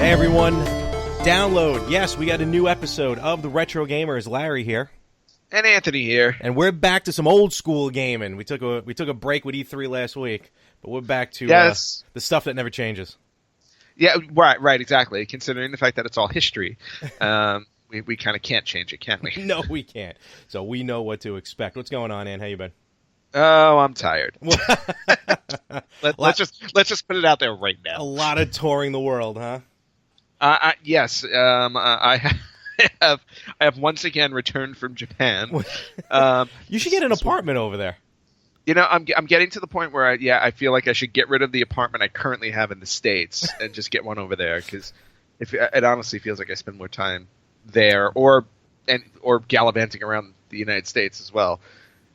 Hey everyone, download. Yes, we got a new episode of the Retro Gamers. Larry here. And Anthony here. And we're back to some old school gaming. We took a break with E3 last week, but we're back to the stuff that never changes. Yeah, right, exactly. Considering the fact that it's all history, we kind of can't change it, can we? No, we can't. So we know what to expect. What's going on, Ann? How you been? Oh, I'm tired. Let's just put it out there right now. A lot of touring the world, huh? Yes. I have once again returned from Japan. You should get an apartment over there. You know, I'm getting to the point where I feel like I should get rid of the apartment I currently have in the States and just get one over there, because it honestly feels like I spend more time there or gallivanting around the United States as well.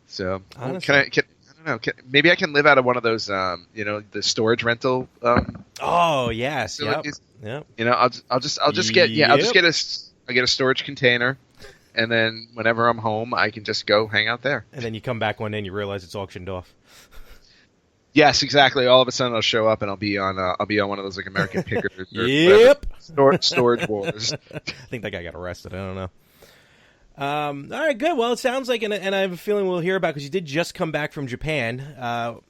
So honestly, I don't know. Maybe I can live out of one of those, the storage rental. Oh yes, yep. You know, I'll just get a storage container, and then whenever I'm home, I can just go hang out there. And then you come back one day and you realize it's auctioned off. Yes, exactly. All of a sudden, I'll show up and I'll be on one of those like American Pickers. Yep. Storage wars. I think that guy got arrested. I don't know. All right, good. Well, it sounds like, and I have a feeling we'll hear about, because you did just come back from Japan.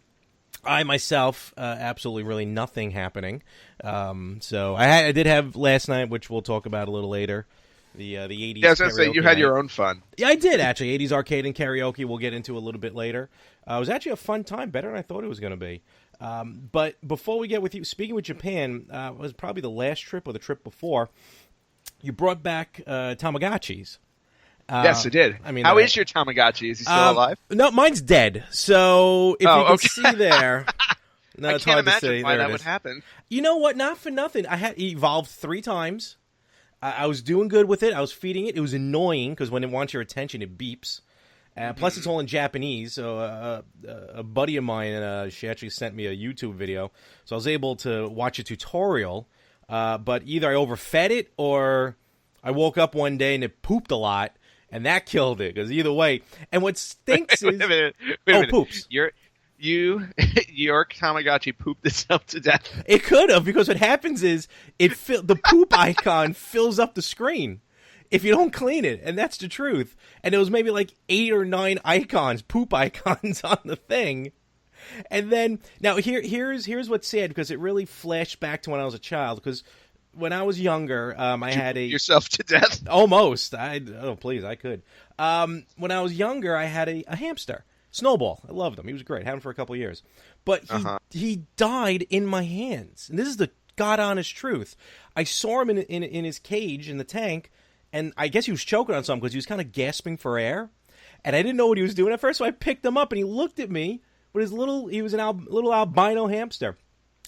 I myself, absolutely really nothing happening. So I did have last night, which we'll talk about a little later. The 80s. Yeah, I was going to say, you had your own fun. Yeah, I did, actually. 80s arcade and karaoke we'll get into a little bit later. It was actually a fun time, better than I thought it was going to be. But before we get with you, speaking with Japan, was probably the last trip or the trip before, you brought back Tamagotchis. Yes, I did. I mean, how is your Tamagotchi? Is he still alive? No, mine's dead. So if you can see there, no, I can't imagine why that would happen. You know what? Not for nothing. I had evolved 3 times. I was doing good with it. I was feeding it. It was annoying because when it wants your attention, it beeps. Plus, it's all in Japanese. So a buddy of mine, she actually sent me a YouTube video, so I was able to watch a tutorial. But either I overfed it or I woke up one day and it pooped a lot. And that killed it, because either way. And what stinks is... Wait a minute. Poops. Your Tamagotchi pooped itself to death. It could have, because what happens is the poop icon fills up the screen if you don't clean it, and that's the truth. And there was maybe like 8 or 9 poop icons on the thing. And then, now here's what's sad, because it really flashed back to when I was a child, because... When I was younger, I had yourself to death? Almost. Please, I could. When I was younger, I had a hamster, Snowball. I loved him. He was great. Had him for a couple of years. But he died in my hands. And this is the God-honest truth. I saw him in his cage in the tank, and I guess he was choking on something because he was kind of gasping for air. And I didn't know what he was doing at first, so I picked him up, and he looked at me with he was a little albino hamster.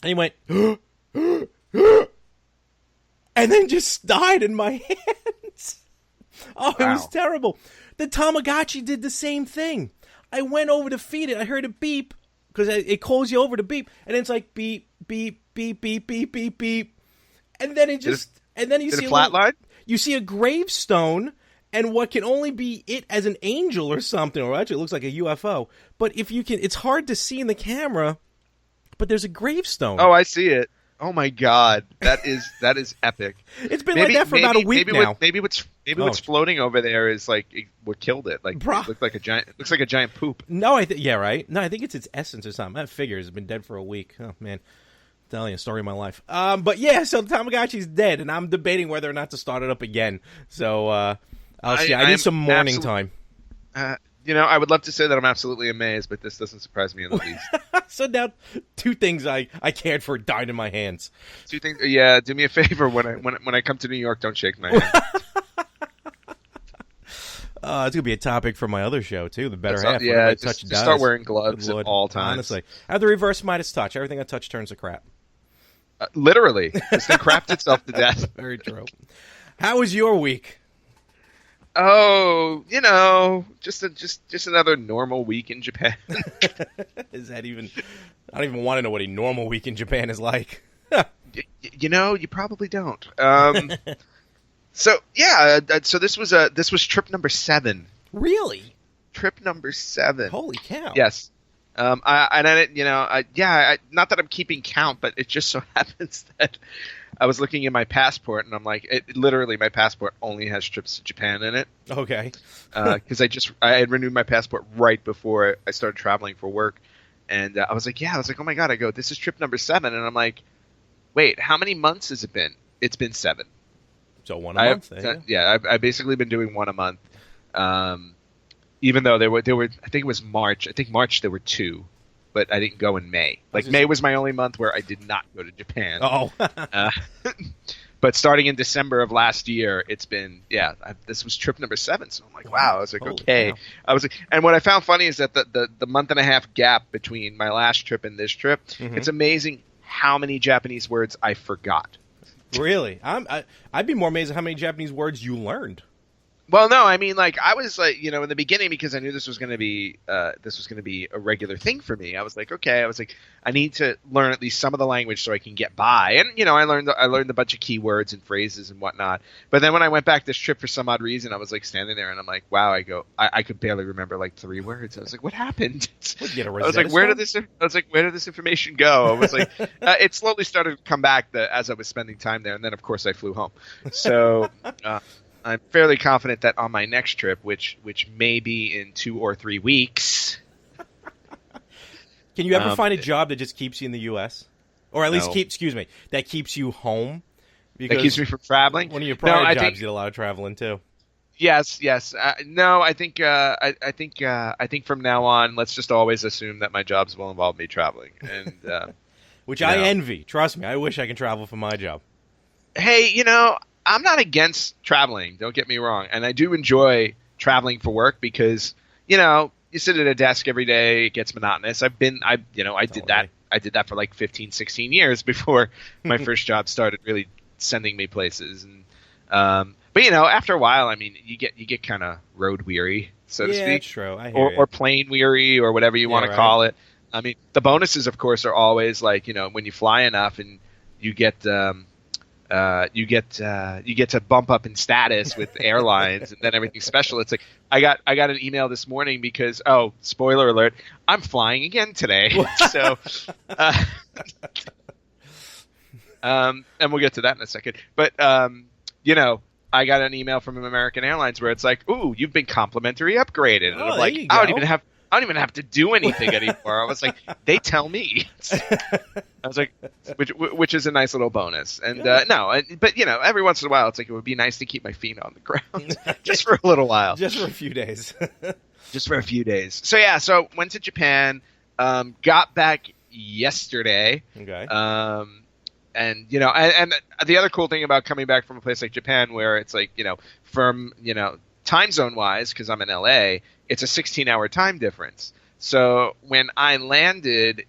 And he went, and then just died in my hands. Oh, wow. It was terrible. The Tamagotchi did the same thing. I went over to feed it. I heard it beep, because it calls you over to beep, and then it's like beep, beep, beep, beep, beep, beep, beep, and then you see a flatline. You see a gravestone, and what can only be it as an angel or something, or actually it looks like a UFO. But if you can, it's hard to see in the camera, but there's a gravestone. Oh, I see it. Oh my God, that is epic. It's been like that for about a week now. Maybe what's floating over there is like what killed it. Like it looks like a giant poop. No, I think it's its essence or something. That figure has been dead for a week. Oh man, I'm telling you, a story of my life. But yeah, so the Tamagotchi's dead, and I'm debating whether or not to start it up again. So I'll see. I need some morning time. I would love to say that I'm absolutely amazed, but this doesn't surprise me in the least. So now, 2 things I cared for died in my hands. 2 things. Yeah, do me a favor when I come to New York, don't shake my hand. It's gonna be a topic for my other show too. The better half. Yeah, just start wearing gloves at all times. Honestly, I have the reverse Midas touch. Everything I touch turns to crap. Literally, this thing crapped itself to death. Very true. How was your week? Oh, just another normal week in Japan. Is that even? I don't even want to know what a normal week in Japan is like. You probably don't. So this was trip number 7. Really? Trip number 7. Holy cow! Yes. Not that I'm keeping count, but it just so happens that I was looking at my passport, and I'm like, literally, my passport only has trips to Japan in it. Okay. Because I had renewed my passport right before I started traveling for work, and I was like, oh my god, I go, this is trip number 7, and I'm like, wait, how many months has it been? It's been 7. So one a month. Yeah, I've basically been doing one a month. Even though there were, I think it was March. I think March there were 2, but I didn't go in May. Like May was my only month where I did not go to Japan. Oh. But starting in December of last year, it's been this was trip number 7. So I'm like, wow. I was like, okay. Cow. I was like, and what I found funny is that the month and a half gap between my last trip and this trip, it's amazing how many Japanese words I forgot. Really? I'd be more amazed at how many Japanese words you learned. Well, no, I mean, like, I was like, in the beginning, because I knew this was going to be a regular thing for me. I was like, okay, I need to learn at least some of the language so I can get by. And I learned a bunch of keywords and phrases and whatnot. But then when I went back this trip for some odd reason, I was like standing there and I'm like, wow, I could barely remember like 3 words. I was like, what happened? I was like, where did this information go? I was like, it slowly started to come back as I was spending time there, and then of course I flew home. So. I'm fairly confident that on my next trip, which may be in 2 or 3 weeks. Can you ever find a job that just keeps you in the U.S.? Or at least that keeps you home? Because that keeps me from traveling? One of your prior jobs did a lot of traveling too. Yes. No, I think from now on, let's just always assume that my jobs will involve me traveling, and which I envy. Trust me, I wish I could travel for my job. Hey, I'm not against traveling, don't get me wrong. And I do enjoy traveling for work because, you sit at a desk every day, it gets monotonous. I did that for like 15, 16 years before my first job started really sending me places. And but after a while, I mean, you get kind of road weary, so to speak. Yeah, that's true. I hear or plane weary or whatever you want to call it. I mean, the bonuses, of course, are always like, when you fly enough and you get you get to bump up in status with airlines, and then everything's special. It's like I got an email this morning because spoiler alert, I'm flying again today. So, and we'll get to that in a second. But I got an email from American Airlines where it's like, ooh, you've been complimentary upgraded, and I'm like, I don't even have to do anything anymore. I was like, they tell me. I was like, which is a nice little bonus. And but every once in a while, it's like it would be nice to keep my feet on the ground just for a little while, just for a few days. So went to Japan, got back yesterday. Okay. And and the other cool thing about coming back from a place like Japan, where it's like from time zone wise, because I'm in LA, it's a 16-hour time difference. So when I landed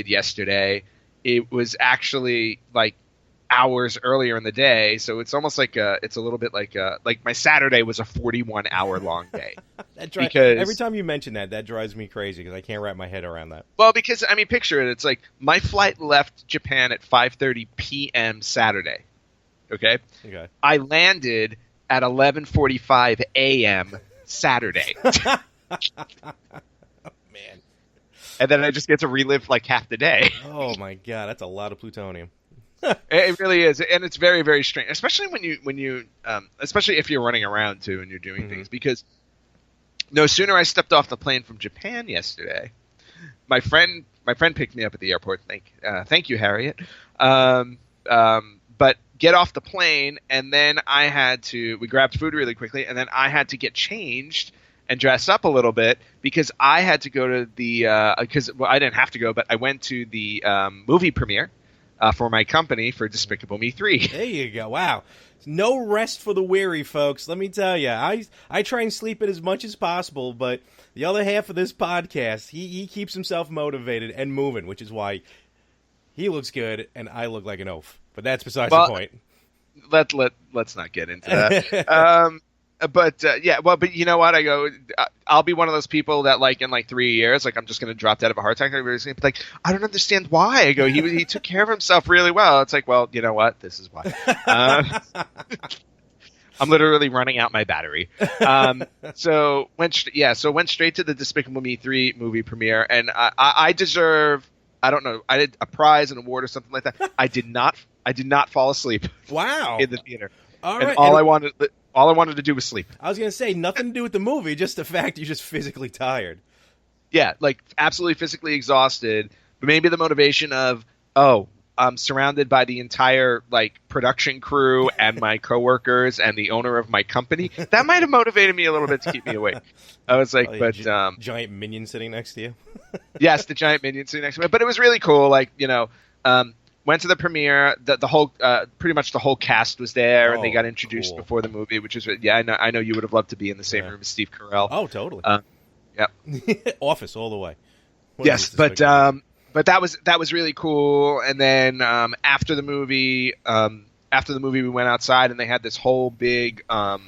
yesterday, it was actually like hours earlier in the day. So it's almost like it's a little bit like my Saturday was a 41-hour long day. Because every time you mention that drives me crazy because I can't wrap my head around that. Well, because I mean, picture it. It's like my flight left Japan at 5:30 p.m. Saturday. Okay. I landed at 11:45 a.m. Saturday. Man. And then I just get to relive like half the day. Oh my god, that's a lot of plutonium. It really is, and it's very, very strange, especially when you especially if you're running around too and you're doing things. Because no sooner I stepped off the plane from Japan yesterday, my friend picked me up at the airport. Thank you, Harriet. But get off the plane, and then we grabbed food really quickly, and then I had to get changed and dress up a little bit because I had to go to the I didn't have to go, but I went to the movie premiere for my company for Despicable Me 3. There you go. Wow. No rest for the weary, folks. Let me tell you, I try and sleep it as much as possible, but the other half of this podcast, he keeps himself motivated and moving, which is why he looks good and I look like an oaf. But that's besides the point. Let's not get into that. But you know what? I'll be one of those people that like in like 3 years, like I'm just going to drop dead of a heart attack. Everybody's going to be like, I don't understand why. I go, he took care of himself really well. It's like, well, you know what? This is why. I'm literally running out my battery. So went straight to the Despicable Me 3 movie premiere, and I deserve I don't know. I did a prize, an award, or something like that. I did not fall asleep. Wow. In the theater. All and right. all I wanted to do was sleep. I was gonna say nothing to do with the movie, just the fact you're just physically tired. Yeah, like absolutely physically exhausted. But maybe the motivation of, oh, I'm surrounded by the entire like production crew and my coworkers and the owner of my company. That might have motivated me a little bit to keep me awake. I was like, giant minion sitting next to you. Yes, the giant minion sitting next to me. But it was really cool. Like, went to the premiere. The whole, pretty much the whole cast was there, and they got introduced before the movie, which is I know you would have loved to be in the same room as Steve Carell. Oh, totally. Yep. Office all the way. Yes, but that was really cool. And then after the movie, we went outside, and they had this whole big outdoor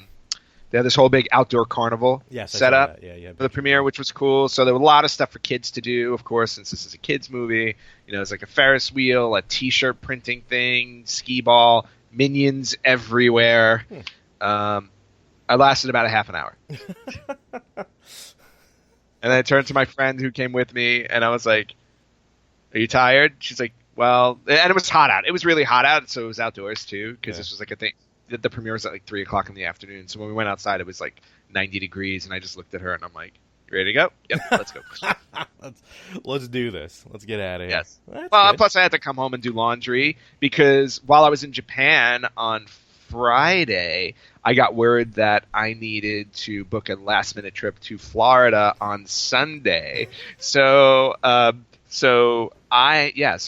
carnival set up for the premiere, which was cool. So there was a lot of stuff for kids to do, of course, since this is a kids movie. It's like a Ferris wheel, a T-shirt printing thing, skee ball, minions everywhere. I lasted about a half an hour. And then I turned to my friend who came with me, and I was like, "Are you tired?" She's like, "Well," and it was hot out. It was really hot out, so it was outdoors too, because this was like a thing. The premiere was at like 3:00 in the afternoon, so when we went outside, it was like 90 degrees, and I just looked at her, and I'm like, "You ready to go? Yep, let's go." let's do this. Let's get out of here. Yes. Well, plus I had to come home and do laundry because while I was in Japan on Friday, I got word that I needed to book a last-minute trip to Florida on Sunday. So I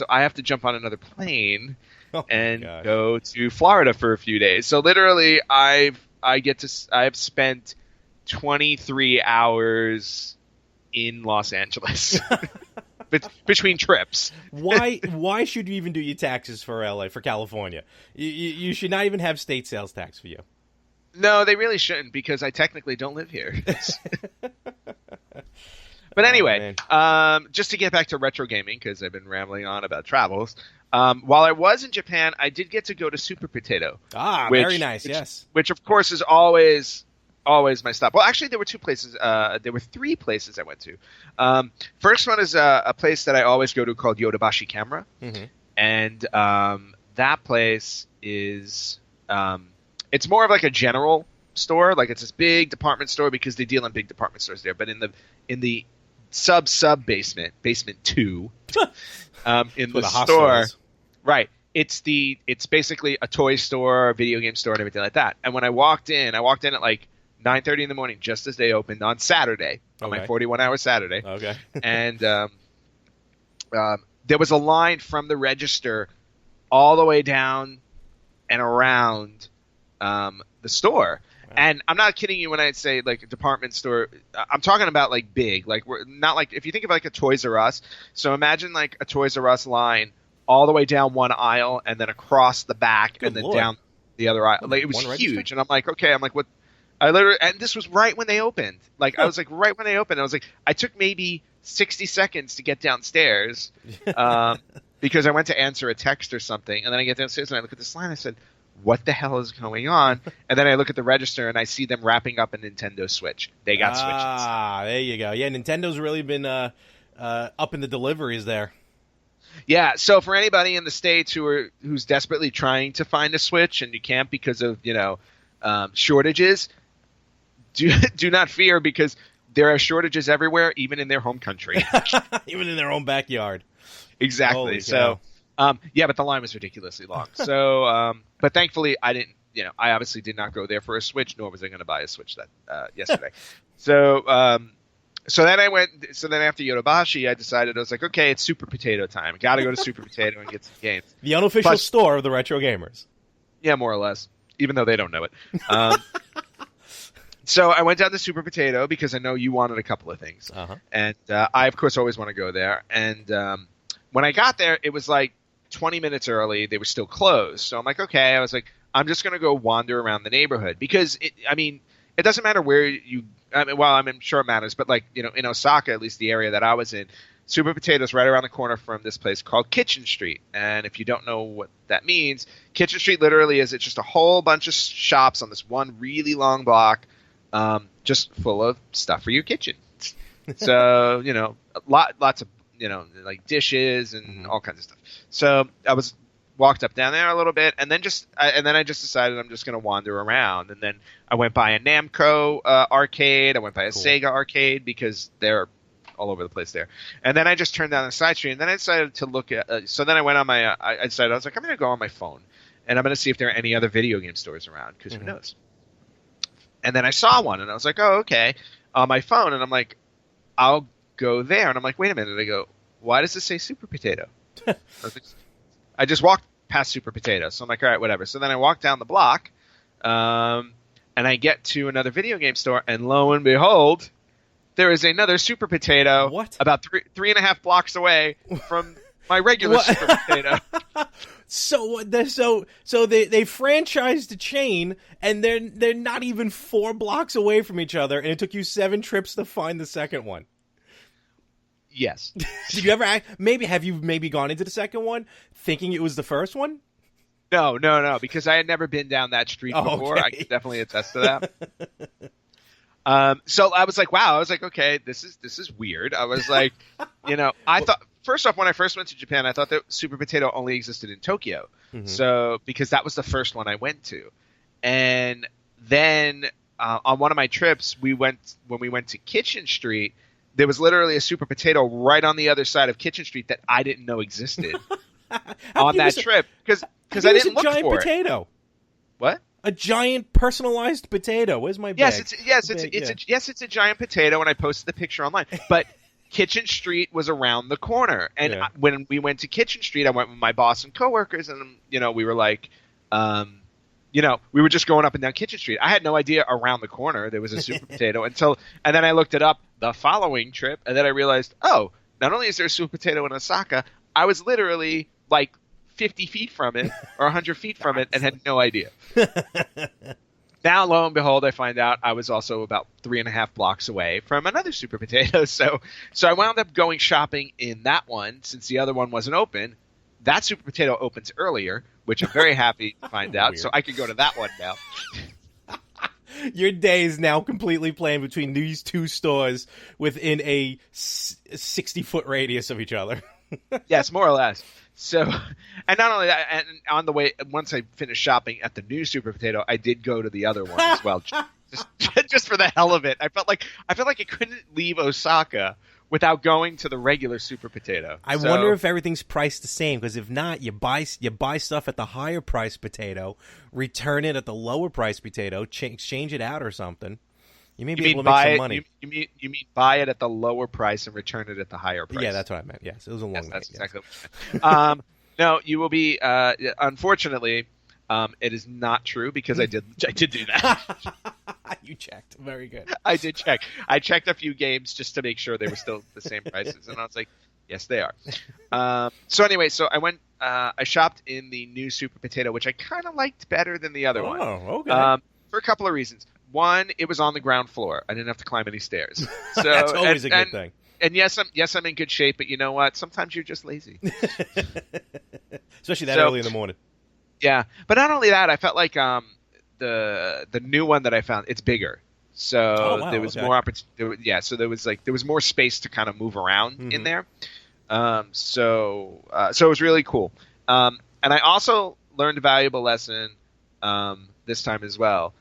have to jump on another plane and go to Florida for a few days. So literally, I've spent 23 hours in Los Angeles between trips. Why should you even do your taxes for LA, for California? You should not even have state sales tax for you. No, they really shouldn't, because I technically don't live here. But anyway, just to get back to retro gaming, because I've been rambling on about travels. While I was in Japan, I did get to go to Super Potato. Very nice, yes. Which, of course, is always my stop. Well, actually, there were two places. There were three places I went to. First one is a place that I always go to called Yodobashi Camera. Mm-hmm. And that place is it's more of like a general store. Like, it's this big department store because they deal in big department stores there. But in the sub basement 2 in the store, right? It's basically a toy store, a video game store, and everything like that. And when I walked in at like 9:30 in the morning, just as they opened on Saturday, on my 41-hour Saturday. Okay. And there was a line from the register all the way down and around the store. Wow. And I'm not kidding you when I say like a department store. I'm talking about like big. Like, we're not like, if you think of like a Toys R Us. So imagine like a Toys R Us line all the way down one aisle and then across the back and then down the other aisle. Like, it was huge. And I'm like, okay. I'm like, what? I literally, and this was right when they opened. Like, I was like, right when they opened, I was like, I took maybe 60 seconds to get downstairs because I went to answer a text or something. And then I get downstairs and I look at this line. I said, what the hell is going on? And then I look at the register and I see them wrapping up a Nintendo Switch. They got Switches. There you go. Yeah, Nintendo's really been up in the deliveries there. Yeah, so for anybody in the States who's desperately trying to find a Switch and you can't because of, shortages, do not fear, because there are shortages everywhere, even in their home country. Even in their own backyard. Exactly. Holy so, but the line was ridiculously long. So, but thankfully I didn't, I obviously did not go there for a Switch, nor was I going to buy a Switch yesterday. So then after Yodobashi, I decided, I was like, okay, it's Super Potato time. Got to go to Super Potato and get some games. The unofficial store of the retro gamers. Yeah, more or less, even though they don't know it. So I went down to Super Potato because I know you wanted a couple of things. Uh-huh. And I, of course, always want to go there. And when I got there, it was like 20 minutes early. They were still closed. So I'm like, okay. I was like, I'm just going to go wander around the neighborhood because, it doesn't matter where you – I'm sure it matters. But, like, in Osaka, at least the area that I was in, Super Potato's right around the corner from this place called Kitchen Street. And if you don't know what that means, Kitchen Street literally is – it's just a whole bunch of shops on this one really long block. Just full of stuff for your kitchen. So, lots of like dishes and all kinds of stuff. So I walked up down there a little bit, and then I just decided I'm just going to wander around. And then I went by a Namco arcade. I went by a Sega arcade because they're all over the place there. And then I just turned down the side street, and then I decided to look at. So then I went on my. I decided I was like, I'm going to go on my phone, and I'm going to see if there are any other video game stores around, because who knows. And then I saw one, and I was like, oh, okay, on my phone, and I'm like, I'll go there, and I'm like, wait a minute. I go, why does it say Super Potato? I just walked past Super Potato, so I'm like, all right, whatever. So then I walk down the block, and I get to another video game store, and lo and behold, there is another Super Potato about 3.5 blocks away from my regular Super Potato. So they franchised the chain, and they're not even 4 blocks away from each other, and it took you 7 trips to find the second one. Yes. Did you ever have you gone into the second one thinking it was the first one? No, because I had never been down that street before. Okay. I can definitely attest to that. So I was like, wow. I was like, okay, this is weird. I was like, I thought, first off, when I first went to Japan, I thought that Super Potato only existed in Tokyo. So because that was the first one I went to, and then on one of my trips, when we went to Kitchen Street. There was literally a Super Potato right on the other side of Kitchen Street that I didn't know existed on that trip because I didn't look for it. Giant potato. What? A giant personalized potato. Where's my bag? It's a giant potato, and I posted the picture online. But Kitchen Street was around the corner, and when we went to Kitchen Street, I went with my boss and coworkers, and we were like. We were just going up and down Kitchen Street. I had no idea around the corner there was a Super Potato and then I looked it up the following trip, and then I realized, oh, not only is there a Super Potato in Osaka, I was literally like 50 feet from it or 100 feet from it and had no idea. Now, lo and behold, I find out I was also about 3.5 blocks away from another Super Potato. So I wound up going shopping in that one since the other one wasn't open. That Super Potato opens earlier, which I'm very happy to find out, so I can go to that one now. Your day is now completely planned between these 2 stores within a 60-foot radius of each other. Yes, more or less. So, and not only that, and on the way, once I finished shopping at the new Super Potato, I did go to the other one as well, just for the hell of it. I felt like I couldn't leave Osaka without going to the regular Super Potato. I wonder if everything's priced the same, because if not, you buy stuff at the higher price potato, return it at the lower price potato, exchange it out or something. You may be able to make some money. You mean buy it at the lower price and return it at the higher price? Yeah, that's what I meant. Yes, it was a long night. That's exactly what I meant. No, you will be. Unfortunately, it is not true because I did do that. You checked. Very good. I did check. I checked a few games just to make sure they were still the same prices, and I was like, yes, they are. So anyway, so I went. I shopped in the new Super Potato, which I kind of liked better than the other one. Oh, okay. For a couple of reasons. One, it was on the ground floor. I didn't have to climb any stairs. So that's always a good thing. And yes, I'm in good shape, but you know what? Sometimes you're just lazy. Especially that early in the morning. Yeah, but not only that, I felt like the new one that I found, it's bigger. So there was more opportunity. Yeah, so there was more space to kind of move around in there. So it was really cool. And I also learned a valuable lesson this time as well.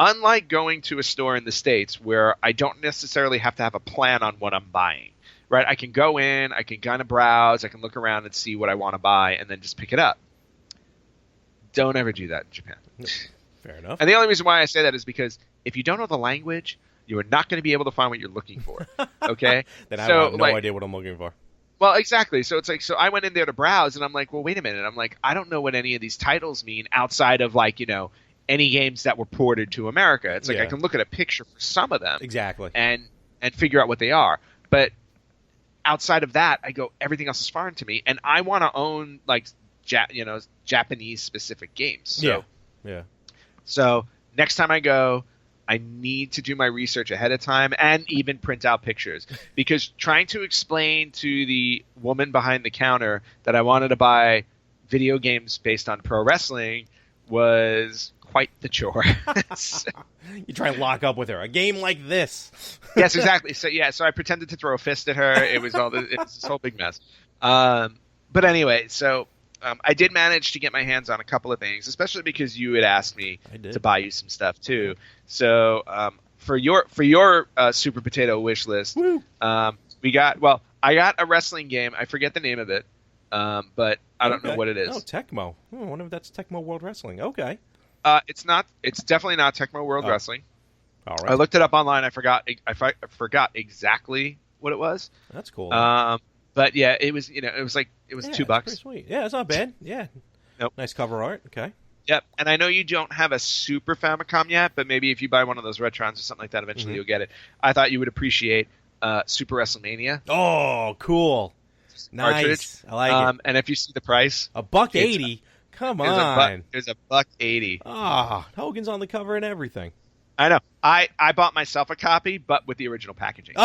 Unlike going to a store in the States where I don't necessarily have to have a plan on what I'm buying, right? I can go in, I can kind of browse, I can look around and see what I want to buy and then just pick it up. Don't ever do that in Japan. Fair enough. And the only reason why I say that is because if you don't know the language, you are not going to be able to find what you're looking for. Okay? Then I have no idea what I'm looking for. Well, exactly. So it's like, so I went in there to browse and I'm like, well, wait a minute. I'm like, I don't know what any of these titles mean outside of any games that were ported to America. It's like I can look at a picture for some of them. Exactly. And figure out what they are. But outside of that, I go, everything else is foreign to me. And I want to own Japanese specific games. So, yeah. So next time I go, I need to do my research ahead of time and even print out pictures, because trying to explain to the woman behind the counter that I wanted to buy video games based on pro wrestling was quite the chore. So, You try and lock up with her. A game like this. yes, exactly. So I pretended to throw a fist at her. It was this whole big mess. But anyway, so I did manage to get my hands on a couple of things, especially because you had asked me to buy you some stuff too. So for your Super Potato wish list, I got a wrestling game. I forget the name of it, but I don't know what it is. Oh, Tecmo. I wonder if that's Tecmo World Wrestling. Okay. It's not. It's definitely not Tecmo World Wrestling. All right. I looked it up online. I forgot exactly what it was. That's cool. But yeah, it was $2. Pretty sweet. Yeah, it's not bad. Yeah. Nope. Nice cover art. Okay. Yep. And I know you don't have a Super Famicom yet, but maybe if you buy one of those Retrons or something like that, eventually you'll get it. I thought you would appreciate Super WrestleMania. Oh, cool. Nice. I like it. And if you see the price, $1.80. Come on. It's $1.80. Ah, Hogan's on the cover and everything. I know. I bought myself a copy, but with the original packaging.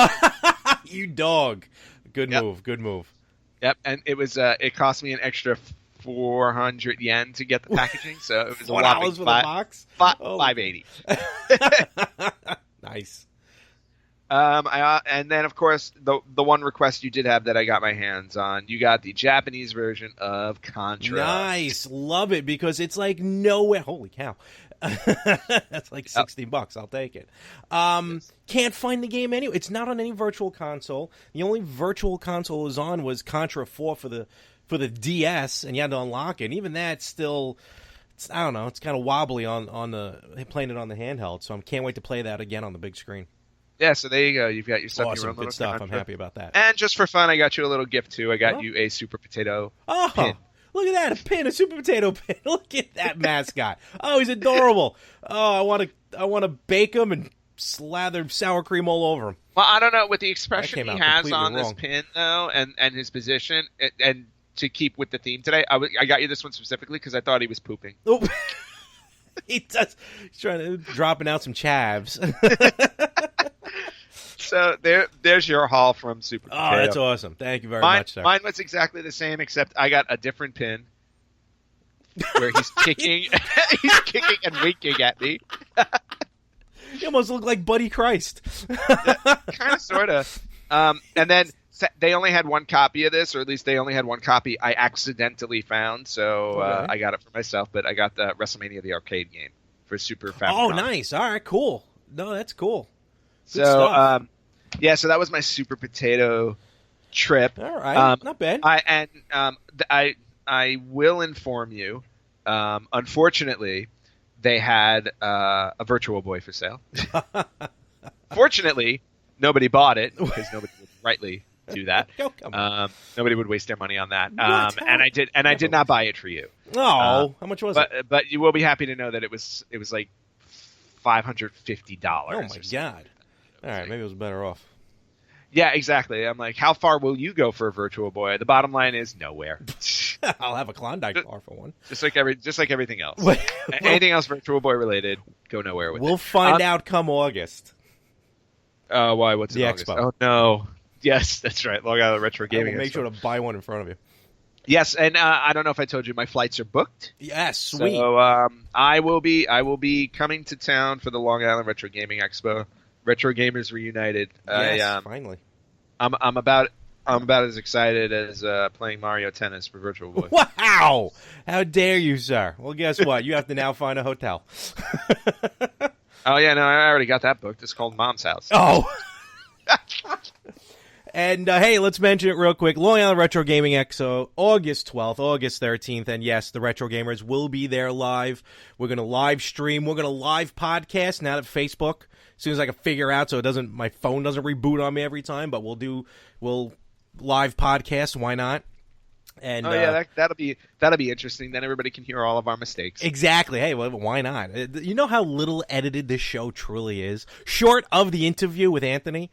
You dog. Good move. Good move. Yep. And it was it cost me an extra 400 yen to get the packaging, so it was $4 for the box. $5.80. Nice. And then of course the one request you did have that I got my hands on, you got the Japanese version of Contra. Nice, love it because it's like nowhere. Holy cow, that's like $60. I'll take it. Can't find the game anywhere. It's not on any virtual console. The only virtual console it was on was Contra 4 for the DS, and you had to unlock it. And even that still. I don't know. It's kind of wobbly on playing it on the handheld. So I can't wait to play that again on the big screen. Yeah, so there you go. You've got your stuff. Awesome, good stuff. I'm happy about that. And just for fun, I got you a little gift too. I got you a Super Potato pin. Look at that, a pin, a Super Potato pin. Look at that mascot. Oh, he's adorable. Oh, I want to bake him and slather sour cream all over him. Well, I don't know, with the expression he has on this pin though, and his position, and to keep with the theme today, I got you this one specifically because I thought he was pooping. Oh. He does. He's trying to dropping out some chavs. So there's your haul from Super Potato. Oh, that's awesome. Thank you very much, sir. Mine was exactly the same, except I got a different pin where he's kicking, he's kicking and winking at me. You almost look like Buddy Christ. Kind of, sort of. And then they only had one copy of this, or at least they only had one copy I accidentally found, so I got it for myself, but I got the WrestleMania the arcade game for Super Famicom. Oh, nice. All right, cool. No, that's cool. Good so, stuff. so that was my Super Potato trip. All right, not bad. I will inform you, unfortunately, they had a Virtual Boy for sale. Fortunately, nobody bought it, because nobody would rightly do that. Nobody would waste their money on that. And I did not buy it for you. Oh, how much was it? But you will be happy to know that it was like $550. Oh my god! All right, maybe it was better off. Yeah, exactly. I'm like, how far will you go for a Virtual Boy? The bottom line is nowhere. I'll have a Klondike bar for one. Just like everything else. Anything else Virtual Boy related, go nowhere with it. We'll find out come August. Why? What's the in Expo? August? Oh no. Yes, that's right. Log out of the Retro Gaming. Make sure to buy one in front of you. Yes, and I don't know if I told you, my flights are booked. Yes, sweet. So I will be coming to town for the Long Island Retro Gaming Expo. Retro Gamers Reunited. Yes, finally. I'm about as excited as playing Mario Tennis for Virtual Boy. Wow! How dare you, sir? Well, guess what? You have to now find a hotel. Oh yeah, no, I already got that booked. It's called Mom's House. Oh. And, hey, let's mention it real quick. Long Island Retro Gaming Expo, August 12th, August 13th. And, yes, the Retro Gamers will be there live. We're going to live stream. We're going to live podcast now that Facebook, as soon as I can figure out so my phone doesn't reboot on me every time. But we'll live podcast. Why not? And, that'll be interesting. Then everybody can hear all of our mistakes. Exactly. Hey, well, why not? You know how little edited this show truly is? Short of the interview with Anthony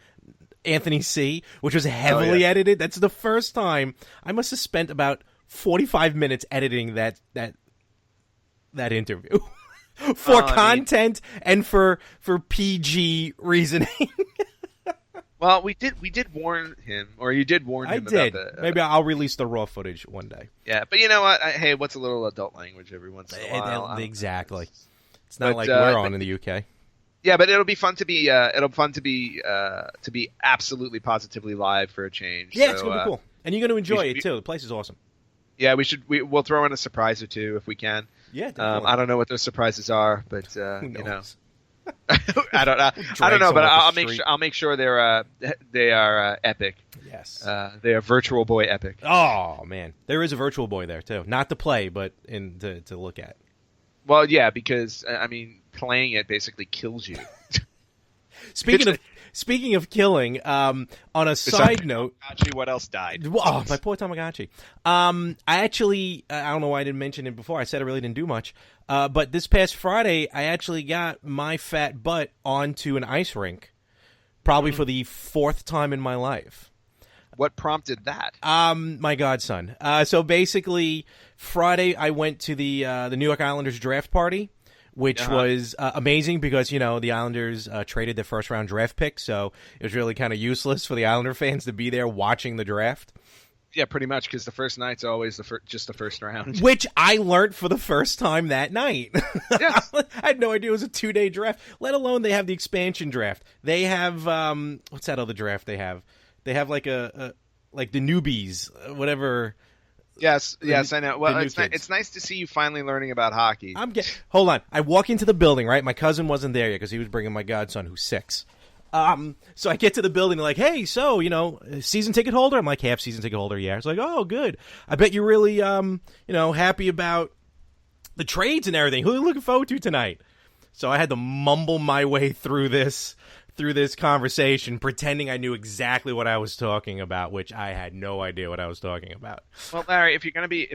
C., which was heavily edited. That's the first time. I must have spent about 45 minutes editing that interview for content and for PG reasoning. Well, we did warn him, or you did warn him. I did. About Maybe I'll release the raw footage one day. Yeah, but you know what? Hey, what's a little adult language every once in a while? Exactly. It's not like we're on in the UK. Yeah, but it'll be fun to be to be absolutely positively live for a change. Yeah, so, it's gonna be cool, and you're gonna enjoy it too. The place is awesome. Yeah, we'll throw in a surprise or two if we can. Yeah, definitely. I don't know what those surprises are, but Who knows? I don't know, but I'll make sure they are epic. Yes, they are Virtual Boy epic. Oh man, there is a Virtual Boy there too, not to play, but to look at. Well, yeah, because I mean, playing it basically kills you. Speaking of killing, on a side note, what else died? Oh, my poor Tamagotchi. I don't know why I didn't mention it before. I said I really didn't do much. But this past Friday, I actually got my fat butt onto an ice rink, probably for the 4th time in my life. What prompted that? My godson. So basically, Friday I went to the New York Islanders draft party, which was amazing because, the Islanders traded their first-round draft pick, so it was really kind of useless for the Islander fans to be there watching the draft. Yeah, pretty much, because the first night's always just the first round. Which I learned for the first time that night. Yes. I had no idea it was a 2-day draft, let alone they have the expansion draft. They have, what's that other draft they have? They have like like the newbies, whatever. Yes, I know. Well, it's nice to see you finally learning about hockey. Hold on. I walk into the building, right? My cousin wasn't there yet because he was bringing my godson, who's 6. So I get to the building, they're like, hey, so, season ticket holder? I'm like, half season ticket holder, yeah. It's like, oh, good. I bet you're really, happy about the trades and everything. Who are you looking forward to tonight? So I had to mumble my way through this conversation, pretending I knew exactly what I was talking about, which I had no idea what I was talking about. Well, Larry, if you're gonna be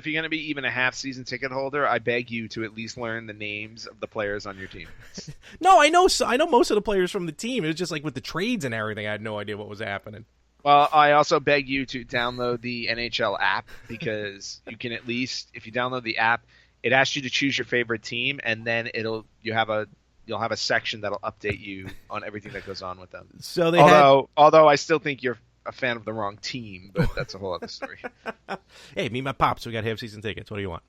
even a half season ticket holder, I beg you to at least learn the names of the players on your team. No, I know most of the players from the team. It was just like with the trades and everything, I had no idea what was happening. Well, I also beg you to download the NHL app because you can at least, if you download the app, it asks you to choose your favorite team, and then you'll have a section that'll update you on everything that goes on with them. So although I still think you're a fan of the wrong team, but that's a whole other story. Hey, meet my pops. We got half season tickets. What do you want?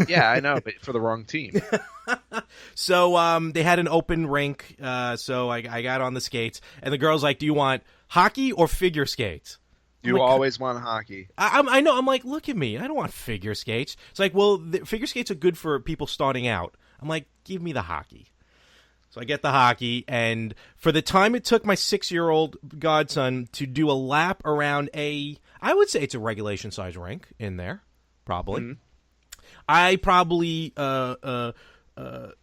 Yeah, I know, but for the wrong team. So they had an open rink. So I got on the skates, and the girl's like, "Do you want hockey or figure skates?" You always want hockey. I know. I'm like, look at me. I don't want figure skates. It's like, well, the figure skates are good for people starting out. I'm like, give me the hockey. So I get the hockey, and for the time it took my 6-year-old godson to do a lap around I would say it's a regulation size rink in there, probably. Mm-hmm. I probably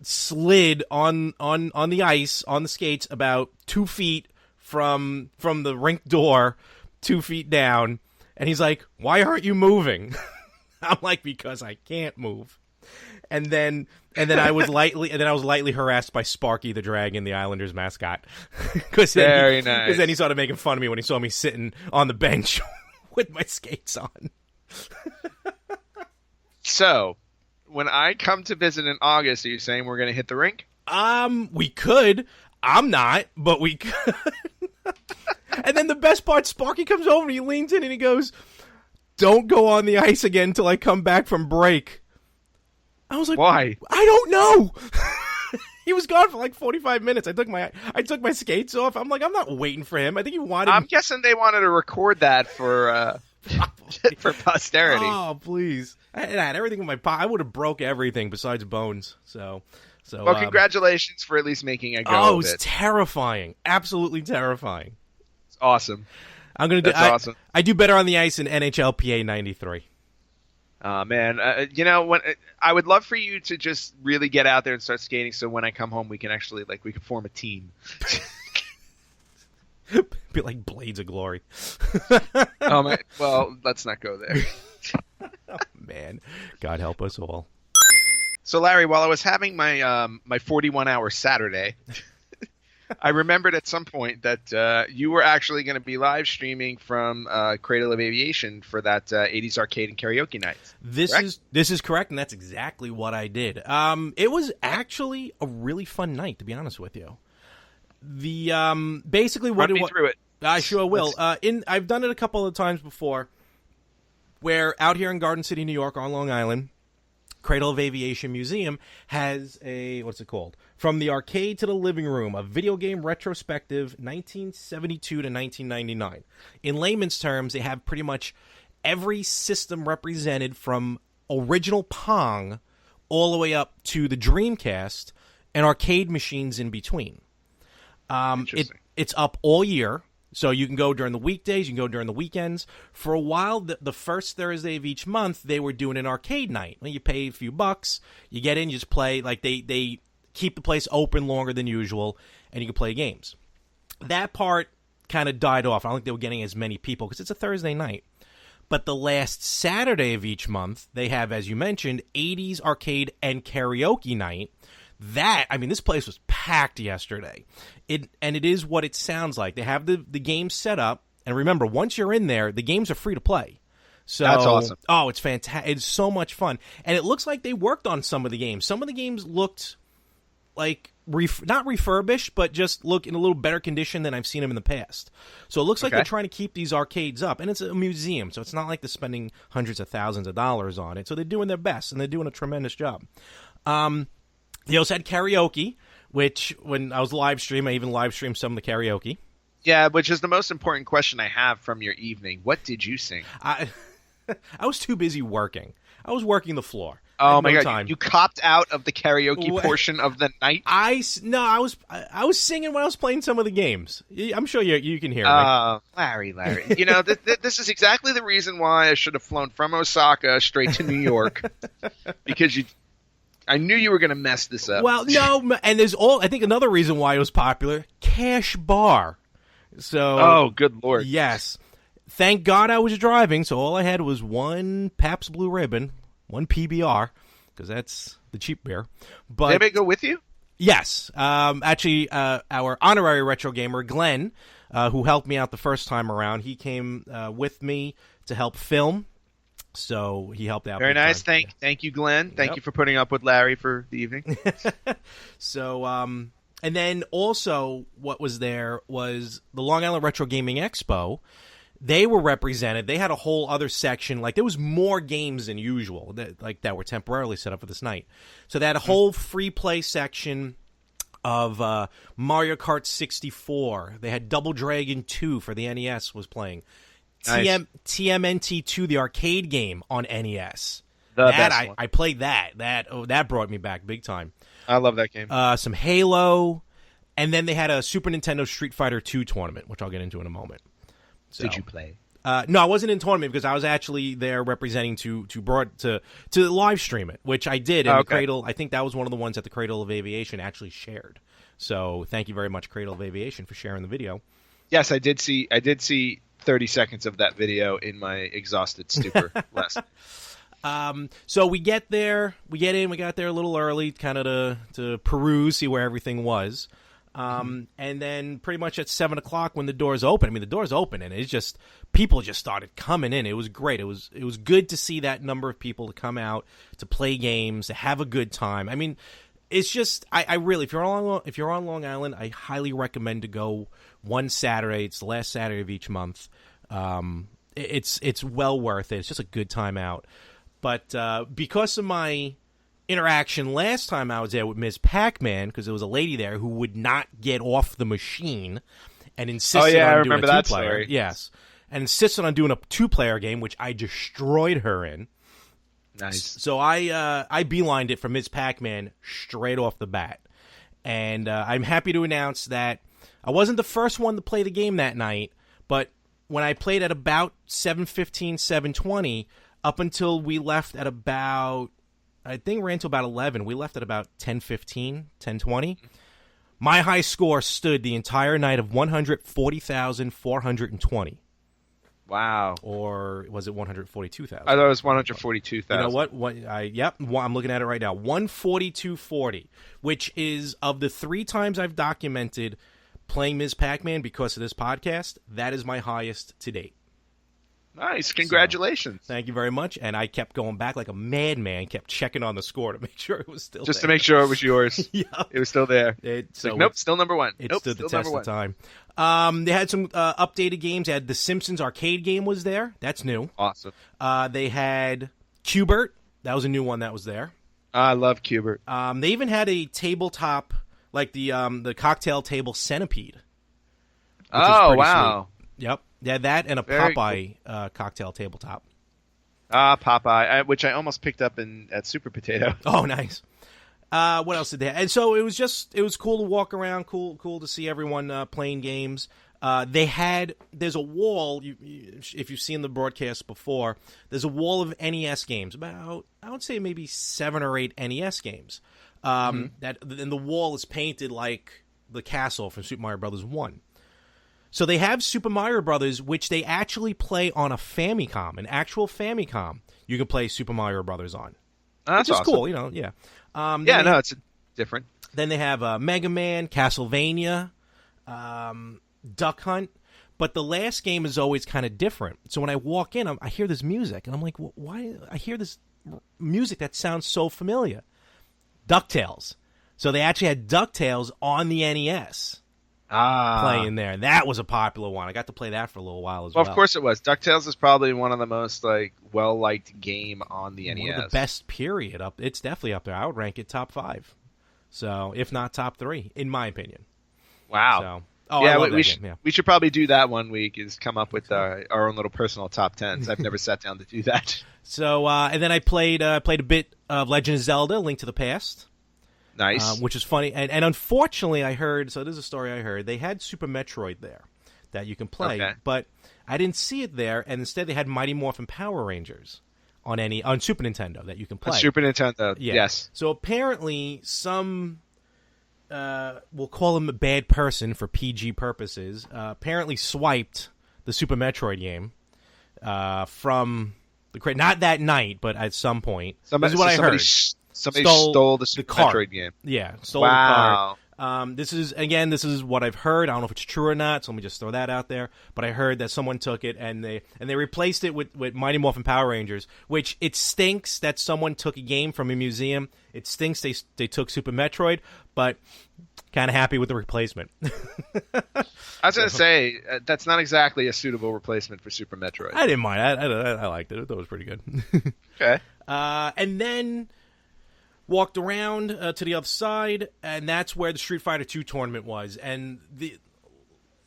slid on the ice, on the skates, about 2 feet from the rink door, 2 feet down, and he's like, "Why aren't you moving?" I'm like, "Because I can't move." And then I was lightly harassed by Sparky the Dragon, the Islanders mascot. Very nice. Because then he started making fun of me when he saw me sitting on the bench with my skates on. So, when I come to visit in August, are you saying we're going to hit the rink? We could. I'm not, but we could. And then the best part, Sparky comes over and he leans in and he goes, "Don't go on the ice again until I come back from break." I was like, "Why?" I don't know. He was gone for like 45 minutes. I took my skates off. I'm like, I'm not waiting for him. I think he wanted. I'm guessing they wanted to record that for for posterity. Oh, please! I had everything in my pocket. I would have broke everything besides bones. So. Well, congratulations for at least making a go. Oh, it was terrifying. Absolutely terrifying. It's awesome. Awesome. I do better on the ice in NHLPA 93. Man, when I would love for you to just really get out there and start skating, so when I come home, we can actually we can form a team. Be like Blades of Glory. Oh man, well, let's not go there. Oh, man, God help us all. So Larry, while I was having my my 41-hour Saturday, I remembered at some point that you were actually going to be live streaming from Cradle of Aviation for that 80s arcade and karaoke night. This is correct, and that's exactly what I did. It was actually a really fun night, to be honest with you. The basically what Run me through it. I sure will. I've done it a couple of times before, where out here in Garden City, New York, on Long Island, Cradle of Aviation Museum has a, what's it called? From the Arcade to the Living Room, a video game retrospective 1972 to 1999. In layman's terms, they have pretty much every system represented from original Pong all the way up to the Dreamcast and arcade machines in between. It's up all year. So you can go during the weekdays, you can go during the weekends. For a while, the first Thursday of each month, they were doing an arcade night. You pay a few bucks, you get in, you just play. Like they keep the place open longer than usual, and you can play games. That part kind of died off. I don't think they were getting as many people because it's a Thursday night. But the last Saturday of each month, they have, as you mentioned, 80s arcade and karaoke night. This place was packed yesterday. It is what it sounds like. They have the games set up, and remember, once you're in there, the games are free to play. So that's awesome. Oh, it's fantastic. It's so much fun. And it looks like they worked on some of the games. Some of the games looked like not refurbished, but just look in a little better condition than I've seen them in the past. So it looks like they're trying to keep these arcades up. And it's a museum, so it's not like they're spending hundreds of thousands of dollars on it. So they're doing their best, and they're doing a tremendous job. They also had karaoke, which when I was live streaming, I even live streamed some of the karaoke. Yeah, which is the most important question I have from your evening. What did you sing? I was too busy working. I was working the floor. Oh my God! You copped out of the karaoke portion of the night. I was singing when I was playing some of the games. I'm sure you can hear me. Larry. You know this is exactly the reason why I should have flown from Osaka straight to New York because I knew you were going to mess this up. Well, no, and I think another reason why it was popular, Cash Bar. So, oh, good Lord. Yes. Thank God I was driving, so all I had was one Pabst Blue Ribbon, one PBR, because that's the cheap beer. But did anybody go with you? Yes. Actually, our honorary retro gamer, Glenn, who helped me out the first time around, he came with me to help film. So he helped out. Very nice. Thank you, Glenn. Thank you for putting up with Larry for the evening. So, and then also what was there was the Long Island Retro Gaming Expo. They were represented. They had a whole other section. Like there was more games than usual that were temporarily set up for this night. So they had a whole free play section of Mario Kart 64. They had Double Dragon 2 for the NES was playing. Nice. TMNT2, the arcade game on NES. I played that. That brought me back big time. I love that game. Some Halo, and then they had a Super Nintendo Street Fighter 2 tournament, which I'll get into in a moment. So, did you play? No, I wasn't in tournament because I was actually there representing to live stream it, which I did. And the Cradle, I think that was one of the ones that the Cradle of Aviation actually shared. So thank you very much, Cradle of Aviation, for sharing the video. Yes, I did see 30 seconds of that video in my exhausted stupor last night. So we get there, we got there a little early, kind of to peruse, see where everything was. And then pretty much at 7 o'clock when the doors open, the doors open and it's just, people just started coming in. It was great. It was good to see that number of people to come out, to play games, to have a good time. It's just, I really, if you're on Long Island, I highly recommend to go one Saturday. It's the last Saturday of each month. It's well worth it. It's just a good time out. But because of my interaction last time I was there with Ms. Pac-Man, because there was a lady there who would not get off the machine and insisted on doing a two-player. Yes, and insisted on doing a two-player game, which I destroyed her in. Nice. So I beelined it for Ms. Pac-Man straight off the bat. And I'm happy to announce that I wasn't the first one to play the game that night, but when I played at about 7:15, 7:20, up until we left at about, I think ran to about 11. We left at about 10:15, 10:20. My high score stood the entire night of 140,420. Wow. Or was it 142,000? I thought it was 142,000. You know what? I'm looking at it right now. 142.40, which is, of the 3 times I've documented playing Ms. Pac-Man because of this podcast, that is my highest to date. Nice. Congratulations. So, thank you very much. And I kept going back like a madman, kept checking on the score to make sure it was still Just there. to make sure it was yours. Yeah. It was still there. Nope, still number one. It stood the test of time. They had some updated games. They had the Simpsons arcade game was there. That's new. Awesome. They had Q*bert. That was a new one that was there. I love Cubert. They even had a tabletop, like the cocktail table centipede. Oh, wow. Sweet. Yep. Yeah, that and a Very Popeye cocktail tabletop. Popeye, which I almost picked up at Super Potato. Oh, nice. What else did they have? And so it was cool to walk around, cool to see everyone playing games. There's a wall, if you've seen the broadcast before, there's a wall of NES games, about, I would say maybe 7 or 8 NES games. And the wall is painted like the castle from Super Mario Brothers 1. So they have Super Mario Brothers, which they actually play on a Famicom, an actual Famicom. You can play Super Mario Brothers on. That's which is awesome. cool, yeah. It's different. Then they have Mega Man, Castlevania, Duck Hunt, but the last game is always kind of different. So when I walk in, I hear this music, and I'm like, why? I hear this music that sounds so familiar. DuckTales. So they actually had DuckTales on the NES playing there. That was a popular one. I got to play that for a little while as well. Well, of course it was. DuckTales is probably one of the most well-liked game on the NES. One of the best, period. It's definitely up there. I would rank it top 5. So, if not top 3, in my opinion. Wow. So, we should probably do that one week, is come up with our own little personal top 10s. I've never sat down to do that. So, and then I played a bit of Legend of Zelda, Link to the Past. Nice. Which is funny. And unfortunately, I heard, so this is a story I heard, they had Super Metroid there that you can play, but I didn't see it there, and instead they had Mighty Morphin Power Rangers on Super Nintendo that you can play. On Super Nintendo, yes. So apparently some, we'll call him a bad person for PG purposes, apparently swiped the Super Metroid game from the crate. Not that night, but at some point. This is what I heard. Somebody stole the Super Metroid game. Yeah, stole the card. This is what I've heard. I don't know if it's true or not, so let me just throw that out there. But I heard that someone took it and they replaced it with Mighty Morphin Power Rangers, which it stinks that someone took a game from a museum. It stinks they took Super Metroid, but kind of happy with the replacement. I was going to say, that's not exactly a suitable replacement for Super Metroid. I didn't mind. I liked it. I thought it was pretty good. Okay. And then walked around to the other side, and that's where the Street Fighter II tournament was. And the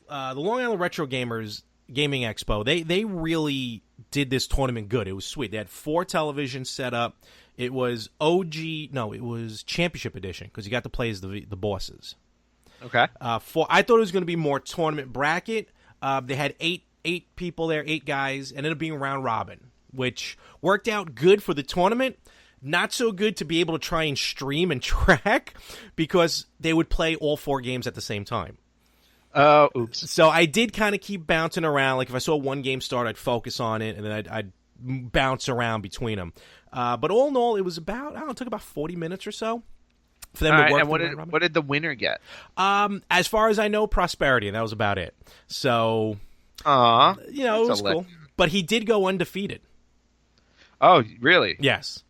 Long Island Retro Gamers Gaming Expo, they really did this tournament good. It was sweet. They had 4 televisions set up. It was it was Championship Edition, because you got to play as the bosses. Okay. I thought it was going to be more tournament bracket. They had eight people there, 8 guys, and ended up being round robin, which worked out good for the tournament. Not so good to be able to try and stream and track, because they would play all 4 games at the same time. Oops. So I did kind of keep bouncing around. Like if I saw one game start, I'd focus on it, and then I'd bounce around between them. But all in all, it was it took about 40 minutes or so for them to work. And what did the winner get? As far as I know, Prosperity, and that was about it. So, it was cool. But he did go undefeated. Oh, really? Yes.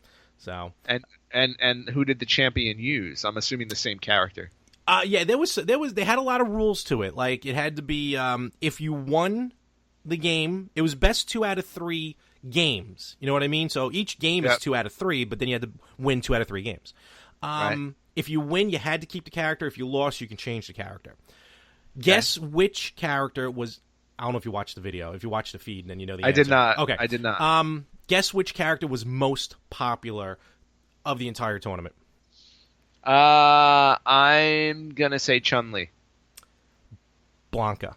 So and who did the champion use? I'm assuming the same character. They had a lot of rules to it. Like it had to be if you won the game, it was best 2 out of 3 games. You know what I mean? So each game is 2 out of 3, but then you had to win 2 out of 3 games. Right. If you win, you had to keep the character. If you lost, you can change the character. Guess which character was? I don't know if you watched the video. If you watched the feed, then you know the answer. I did not. Okay, I did not. Guess which character was most popular of the entire tournament? I'm gonna say Chun-Li. Blanca.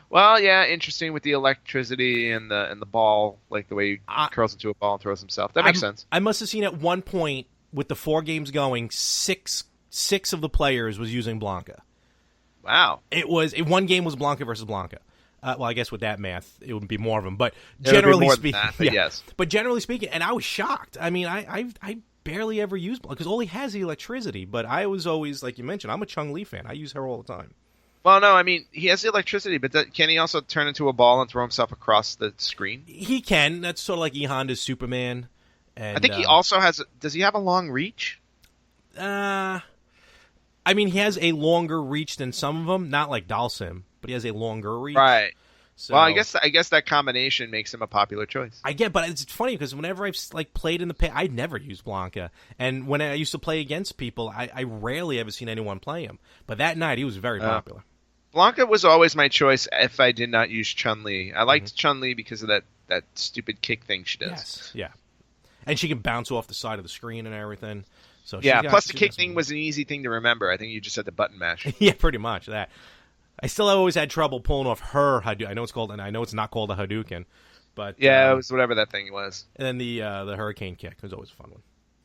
Well, yeah, interesting with the electricity and the ball, like the way he curls into a ball and throws himself. That makes sense. I must have seen at one point with the 4 games going, six of the players was using Blanca. Wow. One game was Blanca versus Blanca. Well, I guess with that math, it would be more of them. But generally speaking, yes. But generally speaking, and I was shocked. I mean, I barely ever use Blanca because all he has is electricity. But I was always, like you mentioned, I'm a Chun-Li fan. I use her all the time. Well, no, I mean, he has the electricity, but can he also turn into a ball and throw himself across the screen? He can. That's sort of like E. Honda's Superman. And, I think he also has... Does he have a long reach? I mean, he has a longer reach than some of them. Not like Dalsim, but he has a longer reach. Right. So, well, I guess that combination makes him a popular choice. I get, but it's funny because whenever I've like played in the past, I never used Blanca, and when I used to play against people, I rarely ever seen anyone play him. But that night, he was very popular. Blanca was always my choice if I did not use Chun-Li. I liked Chun-Li because of that stupid kick thing she does. Yes, yeah, and she can bounce off the side of the screen and everything. So yeah, plus the kick thing was an easy thing to remember. I think you just had to button mash. Yeah, pretty much that. I still always had trouble pulling off her Hadouken. I know it's called, and I know it's not called a Hadouken, but yeah, it was whatever that thing was. And then the Hurricane Kick was always a fun one.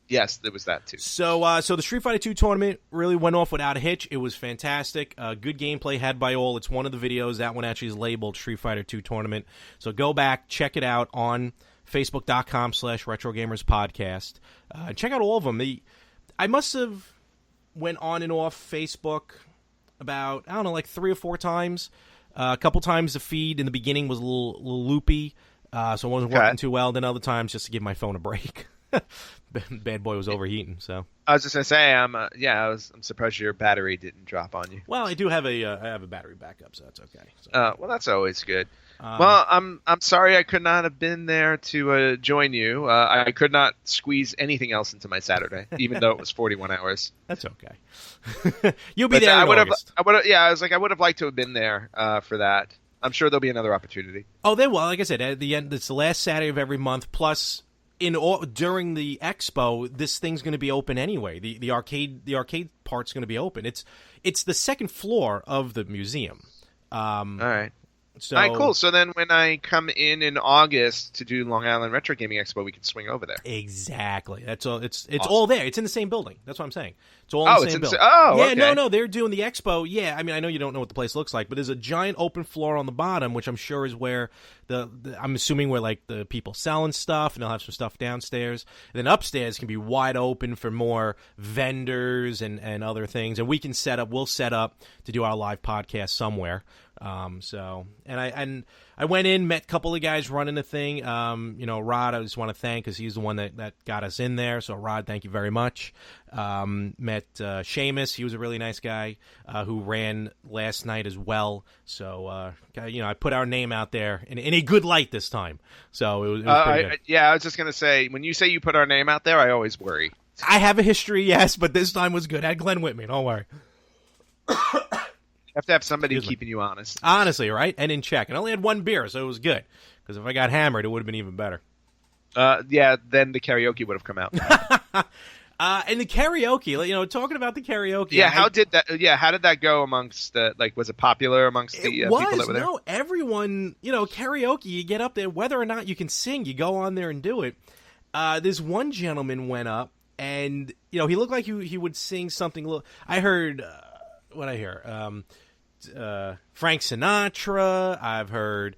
Yes, there was that too. So the Street Fighter 2 tournament really went off without a hitch. It was fantastic. Good gameplay had by all. It's one of the videos. That one actually is labeled Street Fighter 2 tournament. So go back, check it out on Facebook.com/RetroGamersPodcast. Check out all of them. I must have went on and off Facebook about, I don't know, like 3 or 4 times. A couple times the feed in the beginning was a little loopy, so it wasn't working too well. Then other times just to give my phone a break. Bad boy was overheating. So I was just gonna say, I'm surprised your battery didn't drop on you. Well, I do have a battery backup, so that's okay. So. Well, that's always good. Well, I'm sorry I could not have been there to join you. I could not squeeze anything else into my Saturday, even though it was 41 hours. That's okay. You'll be there in August. I would have liked to have been there for that. I'm sure there'll be another opportunity. Oh, they will. Like I said, at the end, it's the last Saturday of every month. Plus, during the expo, this thing's going to be open anyway. The arcade part's going to be open. It's the second floor of the museum. All right. So, all right, cool. So then when I come in August to do Long Island Retro Gaming Expo, we can swing over there. Exactly. That's all. It's awesome. all there. It's in the same building. That's what I'm saying. It's all in the same building. Yeah, okay. No. They're doing the expo. Yeah, I mean, I know you don't know what the place looks like, but there's a giant open floor on the bottom, which I'm sure is where I'm assuming where like the people selling stuff, and they'll have some stuff downstairs. And then upstairs can be wide open for more vendors and other things, and we'll set up to do our live podcast somewhere. I went in, met a couple of guys running the thing. Rod, I just want to thank because he's the one that got us in there. So, Rod, thank you very much. Met Seamus. He was a really nice guy who ran last night as well. So, I put our name out there in a good light this time. So, it was pretty good. Yeah, I was just going to say, when you say you put our name out there, I always worry. I have a history, yes, but this time was good. I had Glenn with me. Don't worry. You have to have somebody keeping you honest. Honestly, right? And in check. And I only had one beer, so it was good. Because if I got hammered, it would have been even better. Yeah, then the karaoke would have come out. And the karaoke, talking about the karaoke. Yeah, how did that go amongst was it popular amongst the people that were there? No, everyone, karaoke, you get up there, whether or not you can sing, you go on there and do it. This one gentleman went up, and, he looked like he would sing something. I heard, what I hear? Frank Sinatra. I've heard,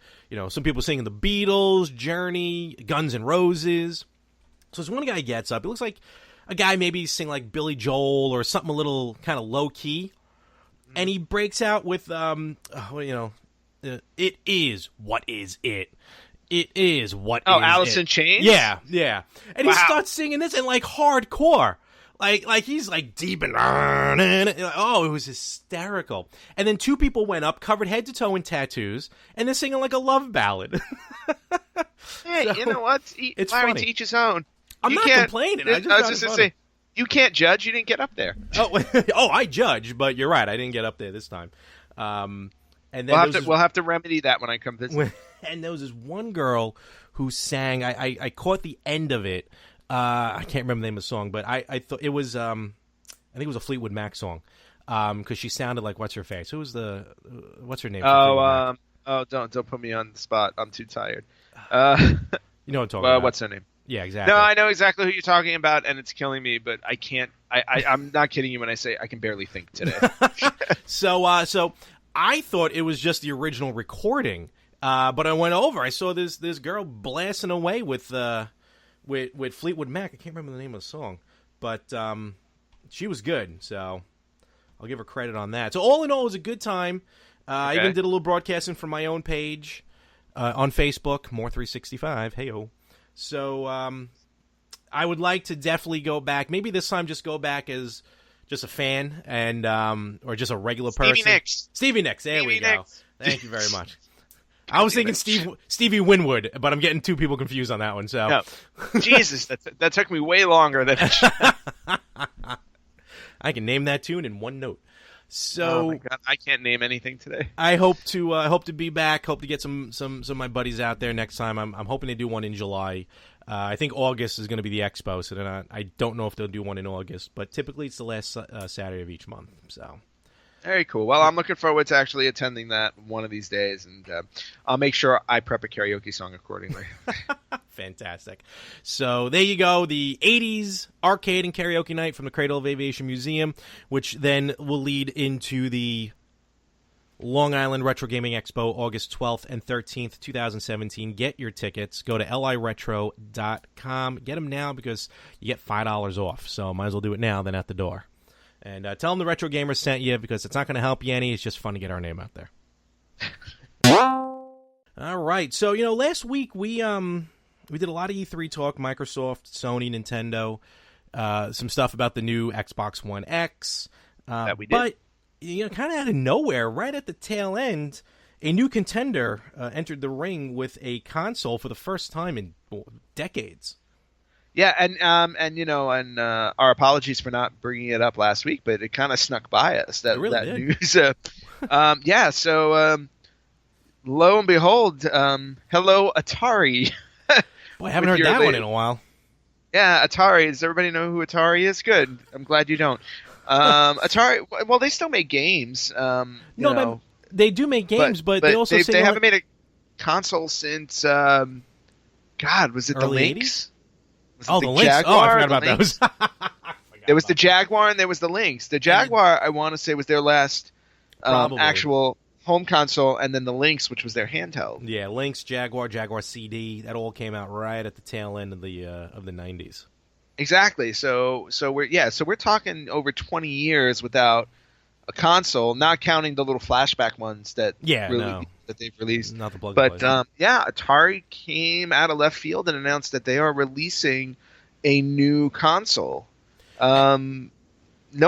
some people singing the Beatles, Journey, Guns N' Roses. So this one guy gets up. It looks like a guy maybe sing like Billy Joel or something a little kind of low key, and he breaks out with it is what is it. It is what is Alice it. in Chains? Yeah. And he starts singing this and like hardcore. Like he's like deep and it was hysterical. And then 2 people went up, covered head to toe in tattoos, and they're singing like a love ballad. Hey, you know what? It's Larry, funny. to each his own. I'm not complaining. I was just gonna say, you can't judge. You didn't get up there. I judge, but you're right. I didn't get up there this time. And then we'll have to remedy that when I come visit. And there was this one girl who sang. I caught the end of it. I can't remember the name of the song, but I thought it was. I think it was a Fleetwood Mac song, because she sounded like what's her face. What's her name? Don't put me on the spot. I'm too tired. You know what I'm talking about. What's her name? Yeah, exactly. No, I know exactly who you're talking about, and it's killing me. But I can't. I'm not kidding you when I say I can barely think today. So I thought it was just the original recording, but I went over. I saw this girl blasting away with Fleetwood Mac. I can't remember the name of the song, but she was good. So I'll give her credit on that. So all in all, it was a good time. I even did a little broadcasting from my own page on Facebook, More365. Hey-o. So I would like to definitely go back. Maybe this time just go back as just a fan and or just a regular person. Stevie Nicks. There we go. Thank you very much. I was thinking Stevie Winwood, but I'm getting two people confused on that one. So, no. Jesus, that took me way longer than. I can name that tune in one note. So, oh my God, I can't name anything today. I hope to be back. Hope to get some of my buddies out there next time. I'm hoping to do one in July. I think August is going to be the expo, so I don't know if they'll do one in August, but typically it's the last Saturday of each month. So. Very cool. Well, I'm looking forward to actually attending that one of these days, and I'll make sure I prep a karaoke song accordingly. Fantastic. So there you go, the 80s arcade and karaoke night from the Cradle of Aviation Museum, which then will lead into the Long Island Retro Gaming Expo, August 12th and 13th, 2017. Get your tickets. Go to liretro.com. Get them now because you get $5 off, so might as well do it now than at the door. And tell them the Retro Gamers sent you because it's not going to help you any. It's just fun to get our name out there. All right. So, last week we did a lot of E3 talk, Microsoft, Sony, Nintendo, some stuff about the new Xbox One X. That we did. But, kind of out of nowhere, right at the tail end, a new contender entered the ring with a console for the first time in decades. Yeah, and our apologies for not bringing it up last week, but it kind of snuck by us that news. So lo and behold, hello Atari. Boy, I haven't heard that one in a while. Yeah, Atari. Does everybody know who Atari is? Good. I'm glad you don't. Atari. Well, they still make games. But they do make games, but they also they haven't made a console since. God, was it early the Lynx? 80s? The Lynx. Jaguar, I forgot about those. There was the Jaguar and there was the Lynx. The Jaguar, I want to say, was their last actual home console, and then the Lynx, which was their handheld. Yeah, Lynx, Jaguar, Jaguar CD. That all came out right at the tail end of the 90s. Exactly. So we're talking over 20 years without a console, not counting the little flashback ones that they've released. Not the plug. But Atari came out of left field and announced that they are releasing a new console. No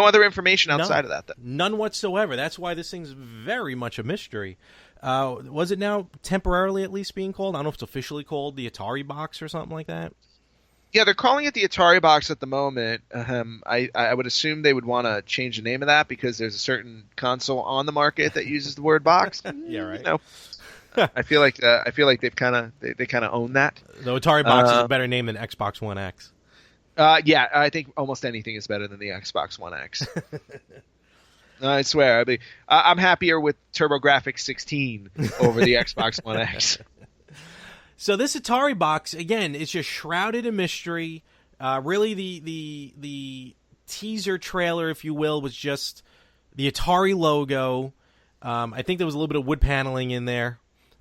other information outside of that, though. None whatsoever. That's why this thing's very much a mystery. Was it now temporarily at least being called? I don't know if it's officially called the Atari Box or something like that. Yeah, they're calling it the Atari Box at the moment. I would assume they would want to change the name of that because there's a certain console on the market that uses the word box. Yeah, right. I feel like they kind of own that. The Atari Box is a better name than Xbox One X. Yeah, I think almost anything is better than the Xbox One X. I swear. I'm happier with TurboGrafx 16 over the Xbox One X. So this Atari Box, again, it's just shrouded in mystery. Really, the teaser trailer, if you will, was just the Atari logo. I think there was a little bit of wood paneling in there.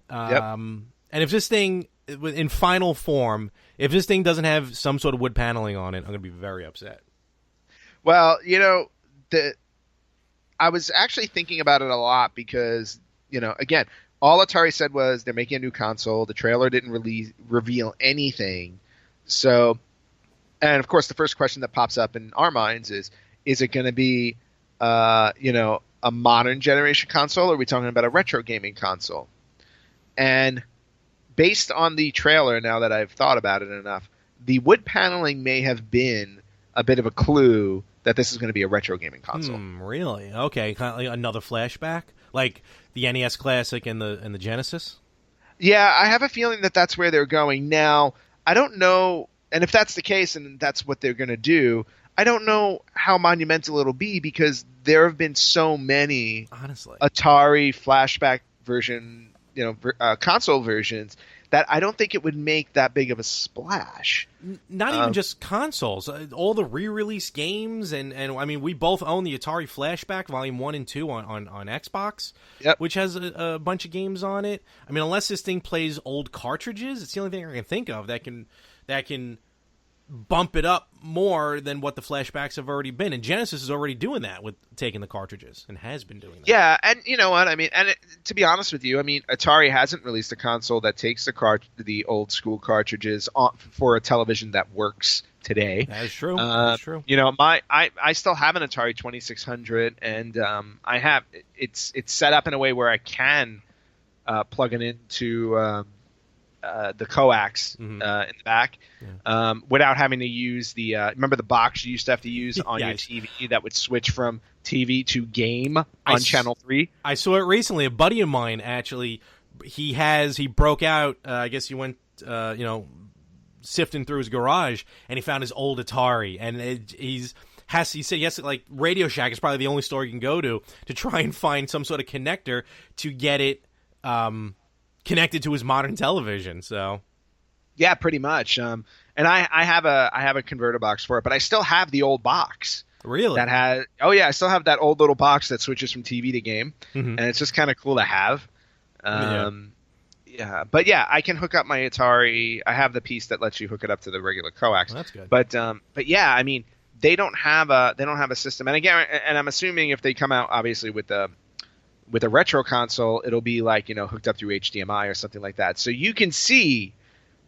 Yep. And if this thing, in final form, if this thing doesn't have some sort of wood paneling on it, I'm going to be very upset. Well, I was actually thinking about it a lot because, again, all Atari said was they're making a new console. The trailer didn't reveal anything. So, and of course, the first question that pops up in our minds is it going to be, a modern generation console, or are we talking about a retro gaming console? And based on the trailer, now that I've thought about it enough, the wood paneling may have been a bit of a clue that this is going to be a retro gaming console. Really? Okay, kind of like another flashback, like the NES Classic and the Genesis. Yeah, I have a feeling that that's where they're going. Now, I don't know, and if that's the case and that's what they're going to do, I don't know how monumental it'll be because there have been so many honestly Atari flashback version, console versions that I don't think it would make that big of a splash. Not even just consoles. All the re-release games, and I mean, we both own the Atari Flashback Volume 1 and 2 on Xbox, which has a bunch of games on it. I mean, unless this thing plays old cartridges, it's the only thing I can think of that can bump it up more than what the flashbacks have already been. And Genesis is already doing that with taking the cartridges and has been doing that. Yeah, and you know what? I mean, to be honest with you, I mean, Atari hasn't released a console that takes the old school cartridges for a television that works today. That is true. That's true. I still have an Atari 2600, and it's set up in a way where I can plug it into the coax in the back, without having to use the remember the box you used to have to use on your TV that would switch from TV to game on channel 3. I saw it recently. A buddy of mine actually, he broke out. I guess he went sifting through his garage and he found his old Atari, and he said yes, like Radio Shack is probably the only store you can go to try and find some sort of connector to get it connected to his modern television. So yeah, pretty much. And I have a converter box for it, but I still have the old box. Really? That has I still have that old little box that switches from TV to game, and it's just kind of cool to have. Yeah, but yeah, I can hook up my Atari. I have the piece that lets you hook it up to the regular coax. Well, that's good. But yeah, I mean, they don't have a system. And again, and I'm assuming if they come out obviously with a retro console, it'll be like, hooked up through HDMI or something like that. So you can see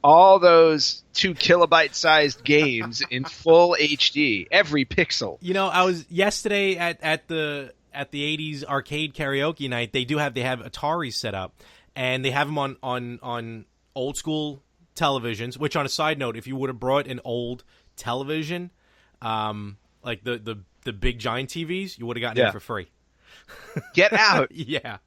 all those 2 kilobyte sized games in full HD, every pixel. I was yesterday at the 80s arcade karaoke night. They have Atari set up, and they have them on old school televisions, which, on a side note, if you would have brought an old television, like the big giant TVs, you would have gotten it for free. Get out. Yeah.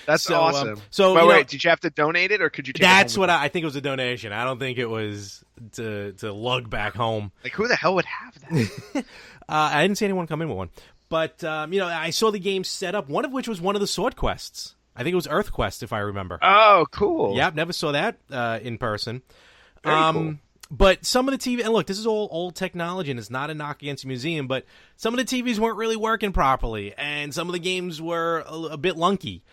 That's awesome. Wait, did you have to donate it, or could you take that's it home? What I think it was a donation. I don't think it was to lug back home. Like, who the hell would have that? I didn't see anyone come in with one. But, I saw the game set up, one of which was one of the Sword Quests. I think it was Earth Quest, if I remember. Oh, cool. Yep, never saw that in person. Very cool. But some of the TV, and look, this is all old technology, and it's not a knock against the museum, but some of the TVs weren't really working properly, and some of the games were a bit lunky.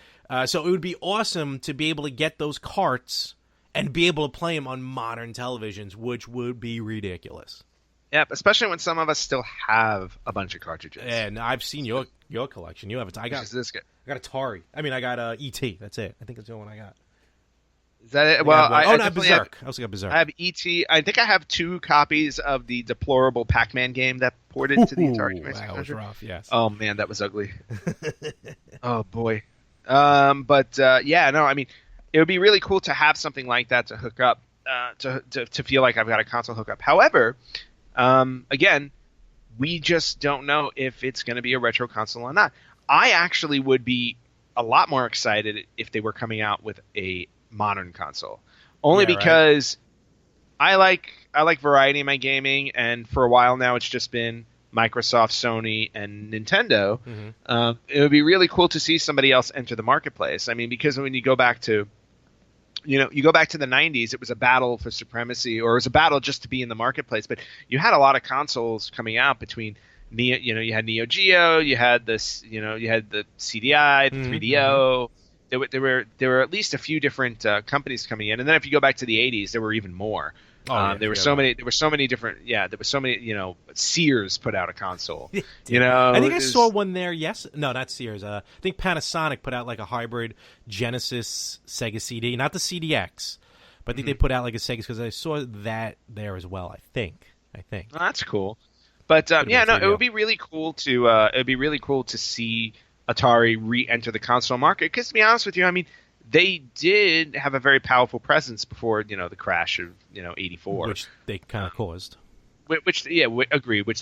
So it would be awesome to be able to get those carts and be able to play them on modern televisions, which would be ridiculous. Yep, especially when some of us still have a bunch of cartridges. And I've seen your collection. You have it. I got Atari. I mean, I got E.T. That's it. I think that's the only one I got. Is that it? Well, I Berserk. I also got Berserk. I have E.T. I think I have 2 copies of the deplorable Pac-Man game that ported to the Atari. That was rough, yes. Oh, man, that was ugly. Oh, boy. I mean, it would be really cool to have something like that to hook up, to feel like I've got a console hookup. However, again, we just don't know if it's going to be a retro console or not. I actually would be a lot more excited if they were coming out with a modern console, only because I like variety in my gaming, and for a while now it's just been Microsoft, Sony, and Nintendo. It would be really cool to see somebody else enter the marketplace. I mean, because when you go back to the 90s, it was a battle for supremacy, or it was a battle just to be in the marketplace. But you had a lot of consoles coming out between you had Neo Geo, you had this, you had the CDI, the 3DO. There were at least a few different companies coming in, and then if you go back to the 80s, there were even more. There were so many different. There was so many. Sears put out a console. I think I saw one there. Yes, no, not Sears. I think Panasonic put out like a hybrid Genesis Sega CD, not the CDX, but I think they put out like a Sega, because I saw that there as well. I think. Well, that's cool. But it would be really cool to see Atari re-enter the console market, because to be honest with you, I mean, they did have a very powerful presence before the crash of 84, which they kind of caused. Which they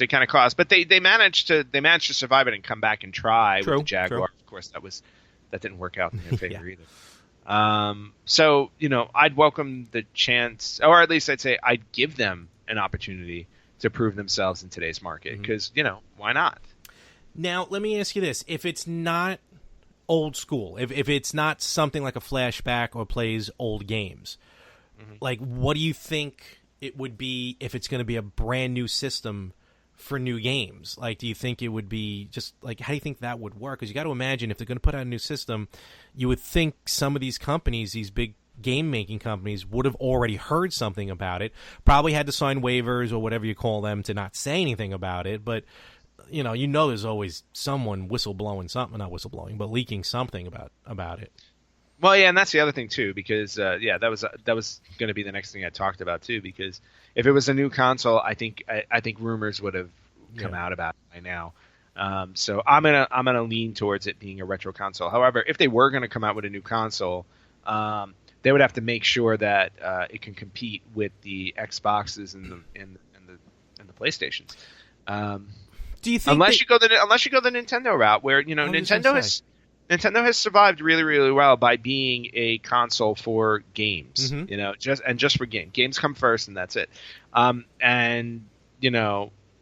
kind of caused, but they managed to survive it and come back and try with the Jaguar. True. Of course, that didn't work out in their favor either. So I'd welcome the chance, or at least I'd say I'd give them an opportunity to prove themselves in today's market, because why not? Now, let me ask you this. If it's not old school, if it's not something like a flashback or plays old games, like, what do you think it would be if it's going to be a brand new system for new games? Like, do you think it would be just, like, how do you think that would work? Because you got to imagine, if they're going to put out a new system, you would think some of these companies, these big game-making companies, would have already heard something about it, probably had to sign waivers or whatever you call them to not say anything about it, but there's always someone but leaking something about it. Well, yeah, and that's the other thing too, because that was going to be the next thing I talked about too, because if it was a new console, I think rumors would have come out about it by now. So I'm gonna lean towards it being a retro console. However, if they were gonna come out with a new console, they would have to make sure that it can compete with the Xboxes and the PlayStations. Do you think unless you go the Nintendo route, where Nintendo has survived really, really well by being a console for games. Just for games. Games come first, and that's it. And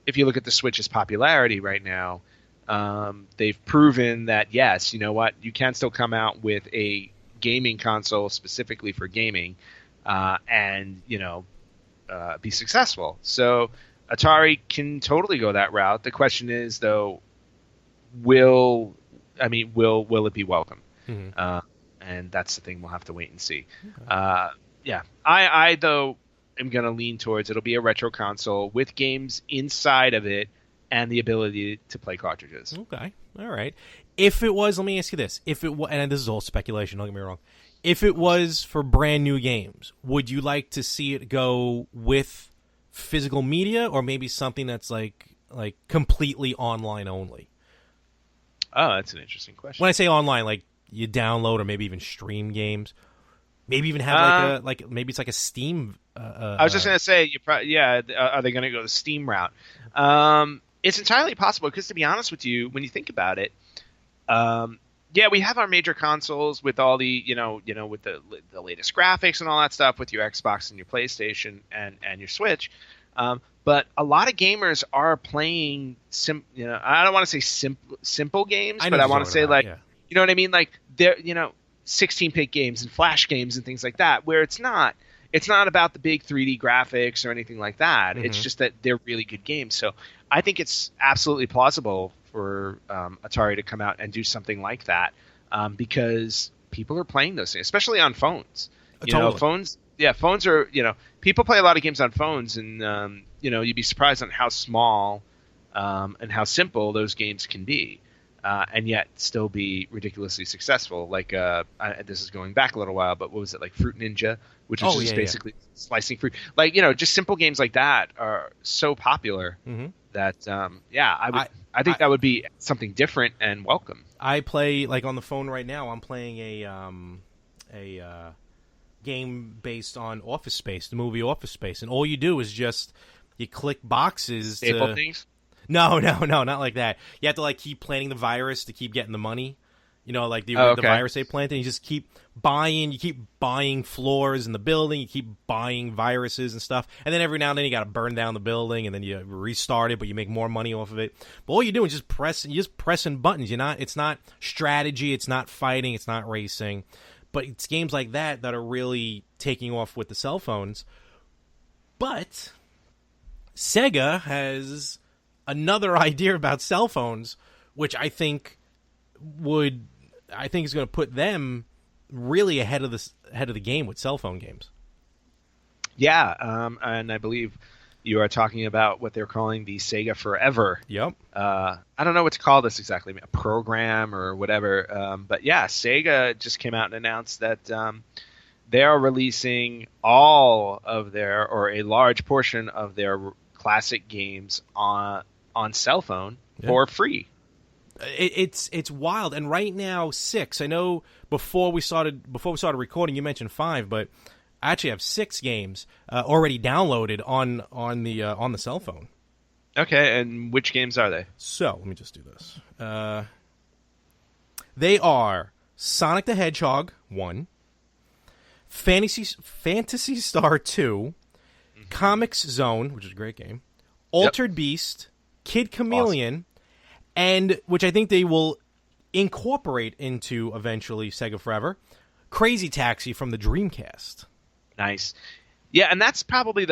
if you look at the Switch's popularity right now, they've proven that yes, you know what, you can still come out with a gaming console specifically for gaming, and be successful. So Atari can totally go that route. The question is, though, will it be welcome? And that's the thing. We'll have to wait and see. Okay. I though am going to lean towards it'll be a retro console with games inside of it and the ability to play cartridges. Okay. All right. If it was, let me ask you this. If it was, and this is all speculation, don't get me wrong. If it was for brand new games, would you like to see it go with physical media, or maybe something that's like completely online only? Oh, that's an interesting question. When I say online, like you download or maybe even stream games, maybe even have maybe it's like a Steam. I was just gonna say, are they gonna go the Steam route? It's entirely possible because, to be honest with you, when you think about it, we have our major consoles with all the with the latest graphics and all that stuff, with your Xbox and your PlayStation and your Switch. But a lot of gamers are playing I don't want to say simple games, but I want to say you know what I mean, like they're 16-bit games and Flash games and things like that, where it's not about the big 3D graphics or anything like that. It's just that they're really good games. So I think it's absolutely plausible for Atari to come out and do something like that, because people are playing those things, especially on phones. Phones are, people play a lot of games on phones, and you'd be surprised on how small and how simple those games can be, and yet still be ridiculously successful. Like this is going back a little while, but what was it, like Fruit Ninja, which was basically slicing fruit. Like, just simple games like that are so popular that I think that would be something different and welcome. I play, like, on the phone right now. I'm playing a game based on Office Space, the movie Office Space, and all you do is just you click boxes. Staple things? No, not like that. You have to keep planting the virus to keep getting the money. The virus they planted. You just keep buying. You keep buying floors in the building. You keep buying viruses and stuff. And then every now and then you got to burn down the building, and then you restart it, but you make more money off of it. But all you do is just pressing buttons. It's not strategy. It's not fighting. It's not racing. But it's games like that are really taking off with the cell phones. But Sega has another idea about cell phones, which I think is going to put them really ahead of the game with cell phone games. Yeah, and I believe you are talking about what they're calling the Sega Forever. Yep. I don't know what to call this exactly, a program or whatever. But yeah, Sega just came out and announced that they are releasing all of their, or a large portion of their classic games on cell phone for free. It's wild. And right now, 6. I know before we started recording, you mentioned 5, but I actually have 6 games already downloaded on the cell phone. Okay, and which games are they? So let me just do this. They are Sonic the Hedgehog 1, Fantasy Star 2, Comics Zone, which is a great game, Altered Beast, Kid Chameleon. Awesome. And which I think they will incorporate into eventually Sega Forever, Crazy Taxi from the Dreamcast. Nice. Yeah, and that's probably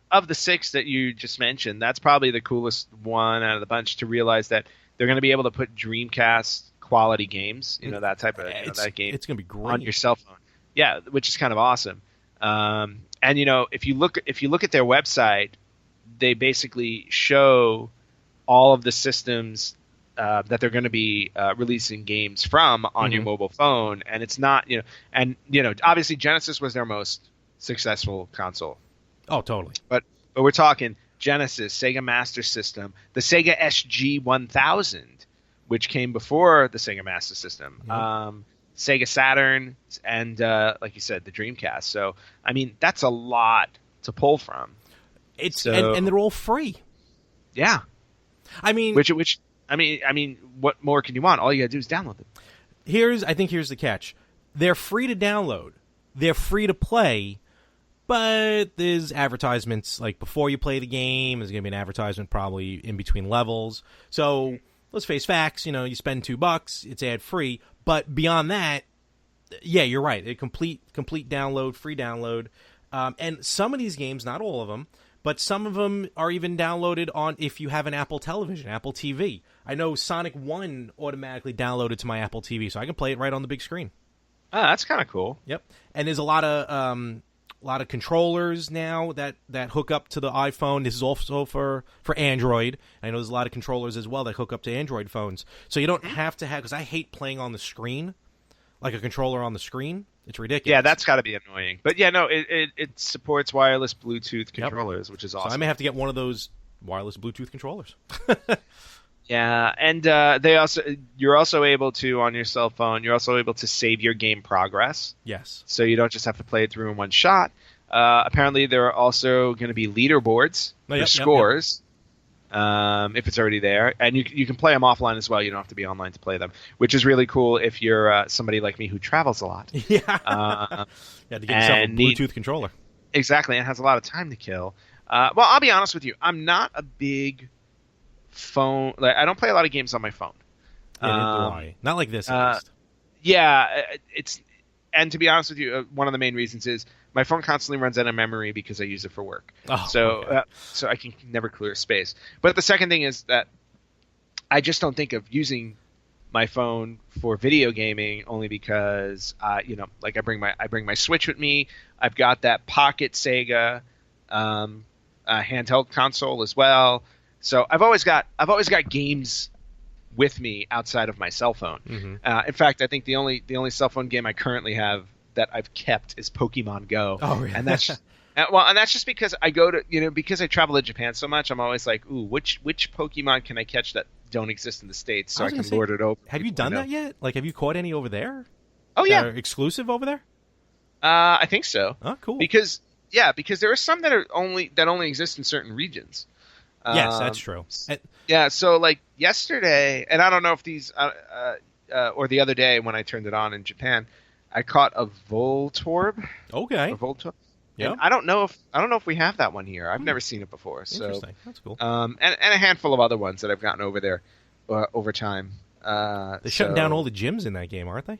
of the 6 that you just mentioned, that's probably the coolest one out of the bunch, to realize that they're going to be able to put Dreamcast quality games, that type of that game. It's going to be great on your cell phone. Yeah, which is kind of awesome. And if you look at their website, they basically show all of the systems that they're going to be releasing games from on your mobile phone, and it's not, obviously Genesis was their most successful console. Oh, totally. But we're talking Genesis, Sega Master System, the Sega SG-1000, which came before the Sega Master System, Sega Saturn, and like you said, the Dreamcast. So, I mean, that's a lot to pull from. And they're all free. Yeah. I mean, what more can you want? All you got to do is download them. Here's the catch. They're free to download. They're free to play. But there's advertisements, like before you play the game, there's going to be an advertisement probably in between levels. So let's face facts, you spend $2, it's ad-free. But beyond that, yeah, you're right. A complete download, free download. And some of these games, not all of them, but some of them are even downloaded on if you have an Apple television, Apple TV. I know Sonic 1 automatically downloaded to my Apple TV, so I can play it right on the big screen. Oh, that's kind of cool. Yep. And there's a lot of controllers now that hook up to the iPhone. This is also for Android. I know there's a lot of controllers as well that hook up to Android phones. So you don't have to have, because I hate playing on the screen, like a controller on the screen. It's ridiculous. Yeah, that's got to be annoying. But yeah, no, it supports wireless Bluetooth controllers, which is awesome. So I may have to get one of those wireless Bluetooth controllers. Yeah, and you're also able to, on your cell phone, you're also able to save your game progress. Yes. So you don't just have to play it through in one shot. Apparently, there are also going to be leaderboards for scores, if it's already there. And you can play them offline as well. You don't have to be online to play them, which is really cool if you're somebody like me who travels a lot. Yeah. You have to get yourself a Bluetooth controller. Exactly, and has a lot of time to kill. Well, I'll be honest with you. I'm not a big phone. I don't play a lot of games on my phone. Why? Not like this, at least. Yeah, and to be honest with you, one of the main reasons is my phone constantly runs out of memory because I use it for work. Oh, so I can never clear space. But the second thing is that I just don't think of using my phone for video gaming only because I bring my Switch with me. I've got that Pocket Sega handheld console as well. So I've always got games with me outside of my cell phone. Mm-hmm. In fact, I think the only cell phone game I currently have that I've kept is Pokemon Go. Oh, really? And that's just because I go to because I travel to Japan so much. I'm always like, ooh, which Pokemon can I catch that don't exist in the States so I can lord it over. Have you done that yet? Like, have you caught any over there? Oh yeah, exclusive over there. I think so. Oh, cool. Because there are some that only exist in certain regions. Yes, that's true. Yeah, so like yesterday, and I don't know if these or the other day when I turned it on in Japan, I caught a Voltorb. Okay. A Voltorb. Yeah. I don't know if we have that one here. I've never seen it before. So interesting. That's cool. And a handful of other ones that I've gotten over there over time. They're shutting down all the gyms in that game, aren't they?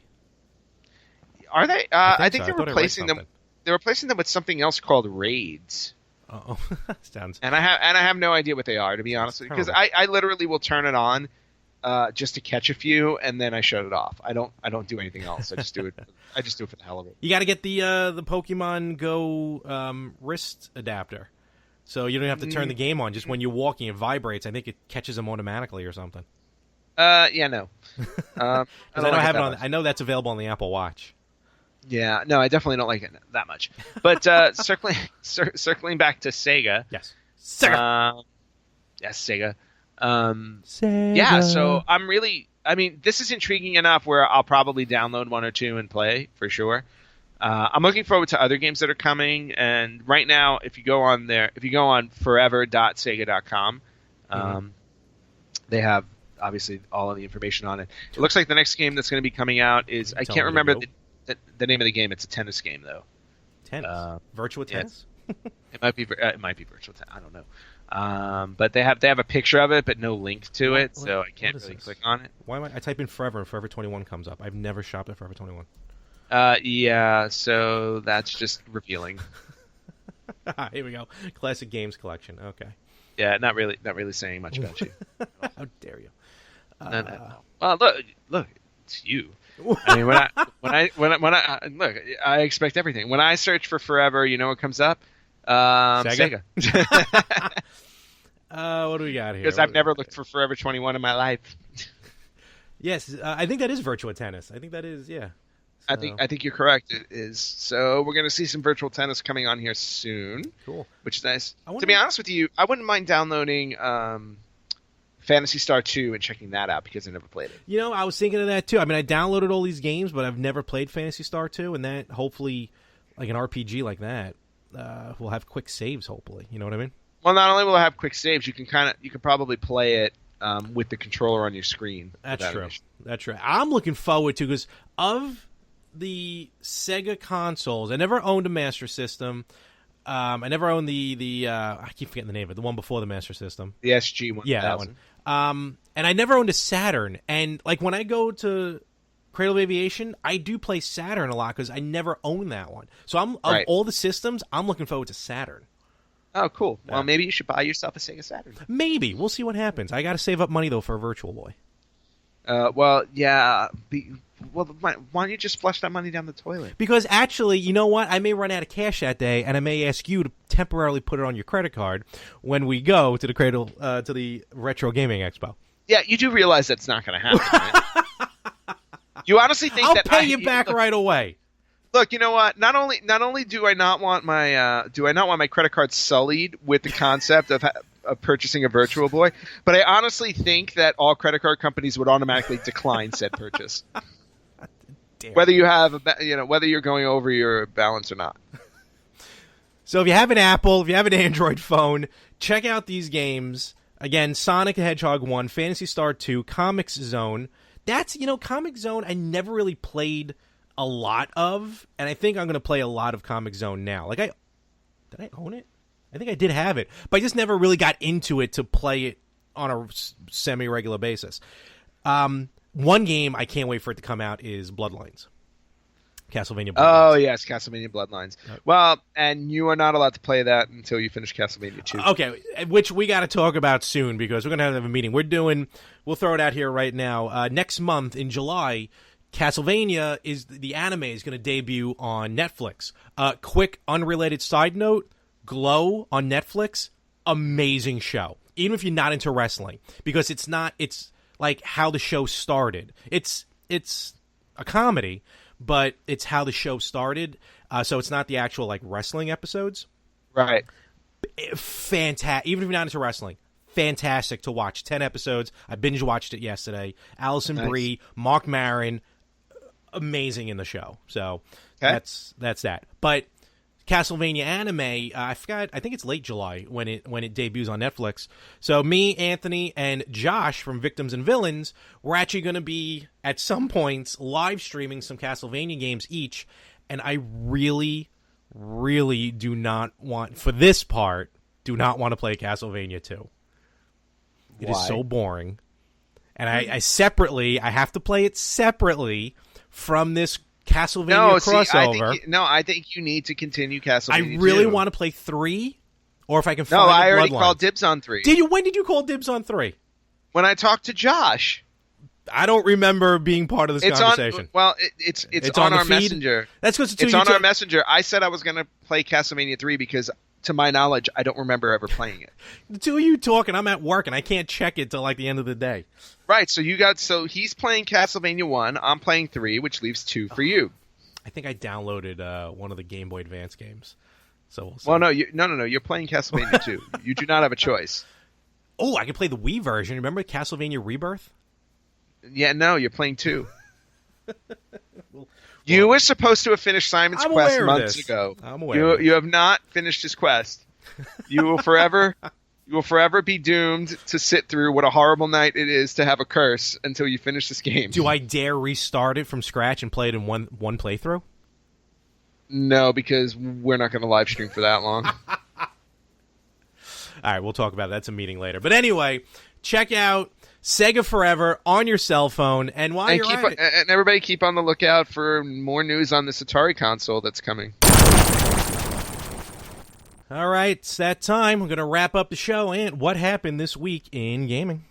Are they? I think they're replacing them. They're replacing them with something else called raids. Oh, sounds. And I have no idea what they are, to be honest with you, because I literally will turn it on just to catch a few, and then I shut it off. I don't do anything else. I just do it. I just do it for the hell of it. You got to get the Pokemon Go wrist adapter, so you don't have to turn the game on. Just when you're walking, it vibrates. I think it catches them automatically or something. Yeah, no. I don't have it on. I know that's available on the Apple Watch. Yeah, no, I definitely don't like it that much. But circling back to Sega. Yes. Sega. Yes, Sega. Sega. Yeah, so this is intriguing enough where I'll probably download one or two and play for sure. I'm looking forward to other games that are coming, and right now, if you go on forever.sega.com, they have obviously all of the information on it. It looks like the next game that's going to be coming out is I can't remember the name of the game. It's a tennis game though. Tennis. Virtua Tennis. It might be Virtual Tennis. I don't know. But they have a picture of it, but no link to it, so I can't really click on it. Why am I type in Forever and Forever 21 comes up? I've never shopped at Forever 21. Yeah, so that's just revealing. Here we go. Classic Games Collection. Okay. Yeah, not really saying much about you. How dare you? No. Well, look, it's you. I mean, when I look, I expect everything. When I search for Forever, you know what comes up? Sega. What do we got here? Because I've never looked for Forever 21 in my life. Yes, I think that is Virtua Tennis. I think that is, yeah. I think you're correct. It is. So we're going to see some virtual tennis coming on here soon. Cool. Which is nice. To be honest with you, I wouldn't mind downloading Phantasy Star 2 and checking that out because I never played it. You know, I was thinking of that too. I mean, I downloaded all these games, but I've never played Phantasy Star 2, and that hopefully, like an RPG like that, will have quick saves. Hopefully, you know what I mean? Well, not only will it have quick saves, you can probably play it with the controller on your screen. That's true. That's right. I'm looking forward to, because of the Sega consoles, I never owned a Master System. I never owned the I keep forgetting the name of it, the one before the Master System. The SG-1000. Yeah, that one. And I never owned a Saturn. And like when I go to Cradle of Aviation, I do play Saturn a lot because I never owned that one. So of all the systems, I'm looking forward to Saturn. Oh, cool. Yeah. Well, maybe you should buy yourself a Sega Saturn. Maybe. We'll see what happens. I got to save up money, though, for a Virtual Boy. Well, yeah. Why don't you just flush that money down the toilet? Because actually, you know what? I may run out of cash that day, and I may ask you to temporarily put it on your credit card when we go to the Cradle, to the Retro Gaming Expo. Yeah, you do realize that's not going to happen, right? You honestly think I'll pay you back right away. Look, you know what? Not only do I not want my credit card sullied with the concept of purchasing a Virtual Boy, but I honestly think that all credit card companies would automatically decline said purchase, whether you have whether you're going over your balance or not. So if you have an Apple, if you have an Android phone, check out these games. Again, Sonic the Hedgehog 1, Phantasy Star 2, Comics Zone. That's, Comic Zone I never really played a lot of, and I think I'm going to play a lot of Comic Zone now. Did I own it? I think I did have it, but I just never really got into it to play it on a semi-regular basis. One game I can't wait for it to come out is Bloodlines. Castlevania Bloodlines. Oh, yes, Castlevania Bloodlines. Well, and you are not allowed to play that until you finish Castlevania 2. Okay, which we got to talk about soon because we're going to have a meeting. We'll throw it out here right now. Next month in July, Castlevania the anime is going to debut on Netflix. Quick unrelated side note, Glow on Netflix, amazing show. Even if you're not into wrestling, because it's like how the show started. It's a comedy, but it's how the show started. So it's not the actual like wrestling episodes. Right. Fantastic. Even if you're not into wrestling, fantastic to watch. 10 episodes. I binge watched it yesterday. Allison Brie, Mark Maron, amazing in the show. So that's that. But Castlevania anime, I forgot. I think it's late July when it debuts on Netflix. So me, Anthony, and Josh from Victims and Villains, we're actually going to be at some points live streaming some Castlevania games each. And I really, really do not want to play Castlevania 2. It is so boring. And I have to play it separately from this Castlevania crossover. I think you need to continue Castlevania. I really want to play 3, or if I can find I already called dibs on 3. Did you? When did you call dibs on 3? When I talked to Josh. I don't remember being part of this conversation. It's on our messenger. That's because it's on our messenger. I said I was going to play Castlevania 3 because, to my knowledge, I don't remember ever playing it. The two of you talking, I'm at work and I can't check it till like the end of the day. Right, so he's playing Castlevania 1, I'm playing 3, which leaves 2 for you. I think I downloaded one of the Game Boy Advance games. So we'll see. Well, no, you're playing Castlevania 2. You do not have a choice. Oh, I can play the Wii version. Remember Castlevania Rebirth? Yeah, no, you're playing 2. You were supposed to have finished Simon's quest months ago. I'm aware. You have not finished his quest. You will forever be doomed to sit through what a horrible night it is to have a curse until you finish this game. Do I dare restart it from scratch and play it in one playthrough? No, because we're not going to live stream for that long. All right, we'll talk about it. That's a meeting later. But anyway, check out Sega Forever on your cell phone, and while you're at it, and everybody keep on the lookout for more news on this Atari console that's coming. All right, it's that time. We're going to wrap up the show. And what happened this week in gaming?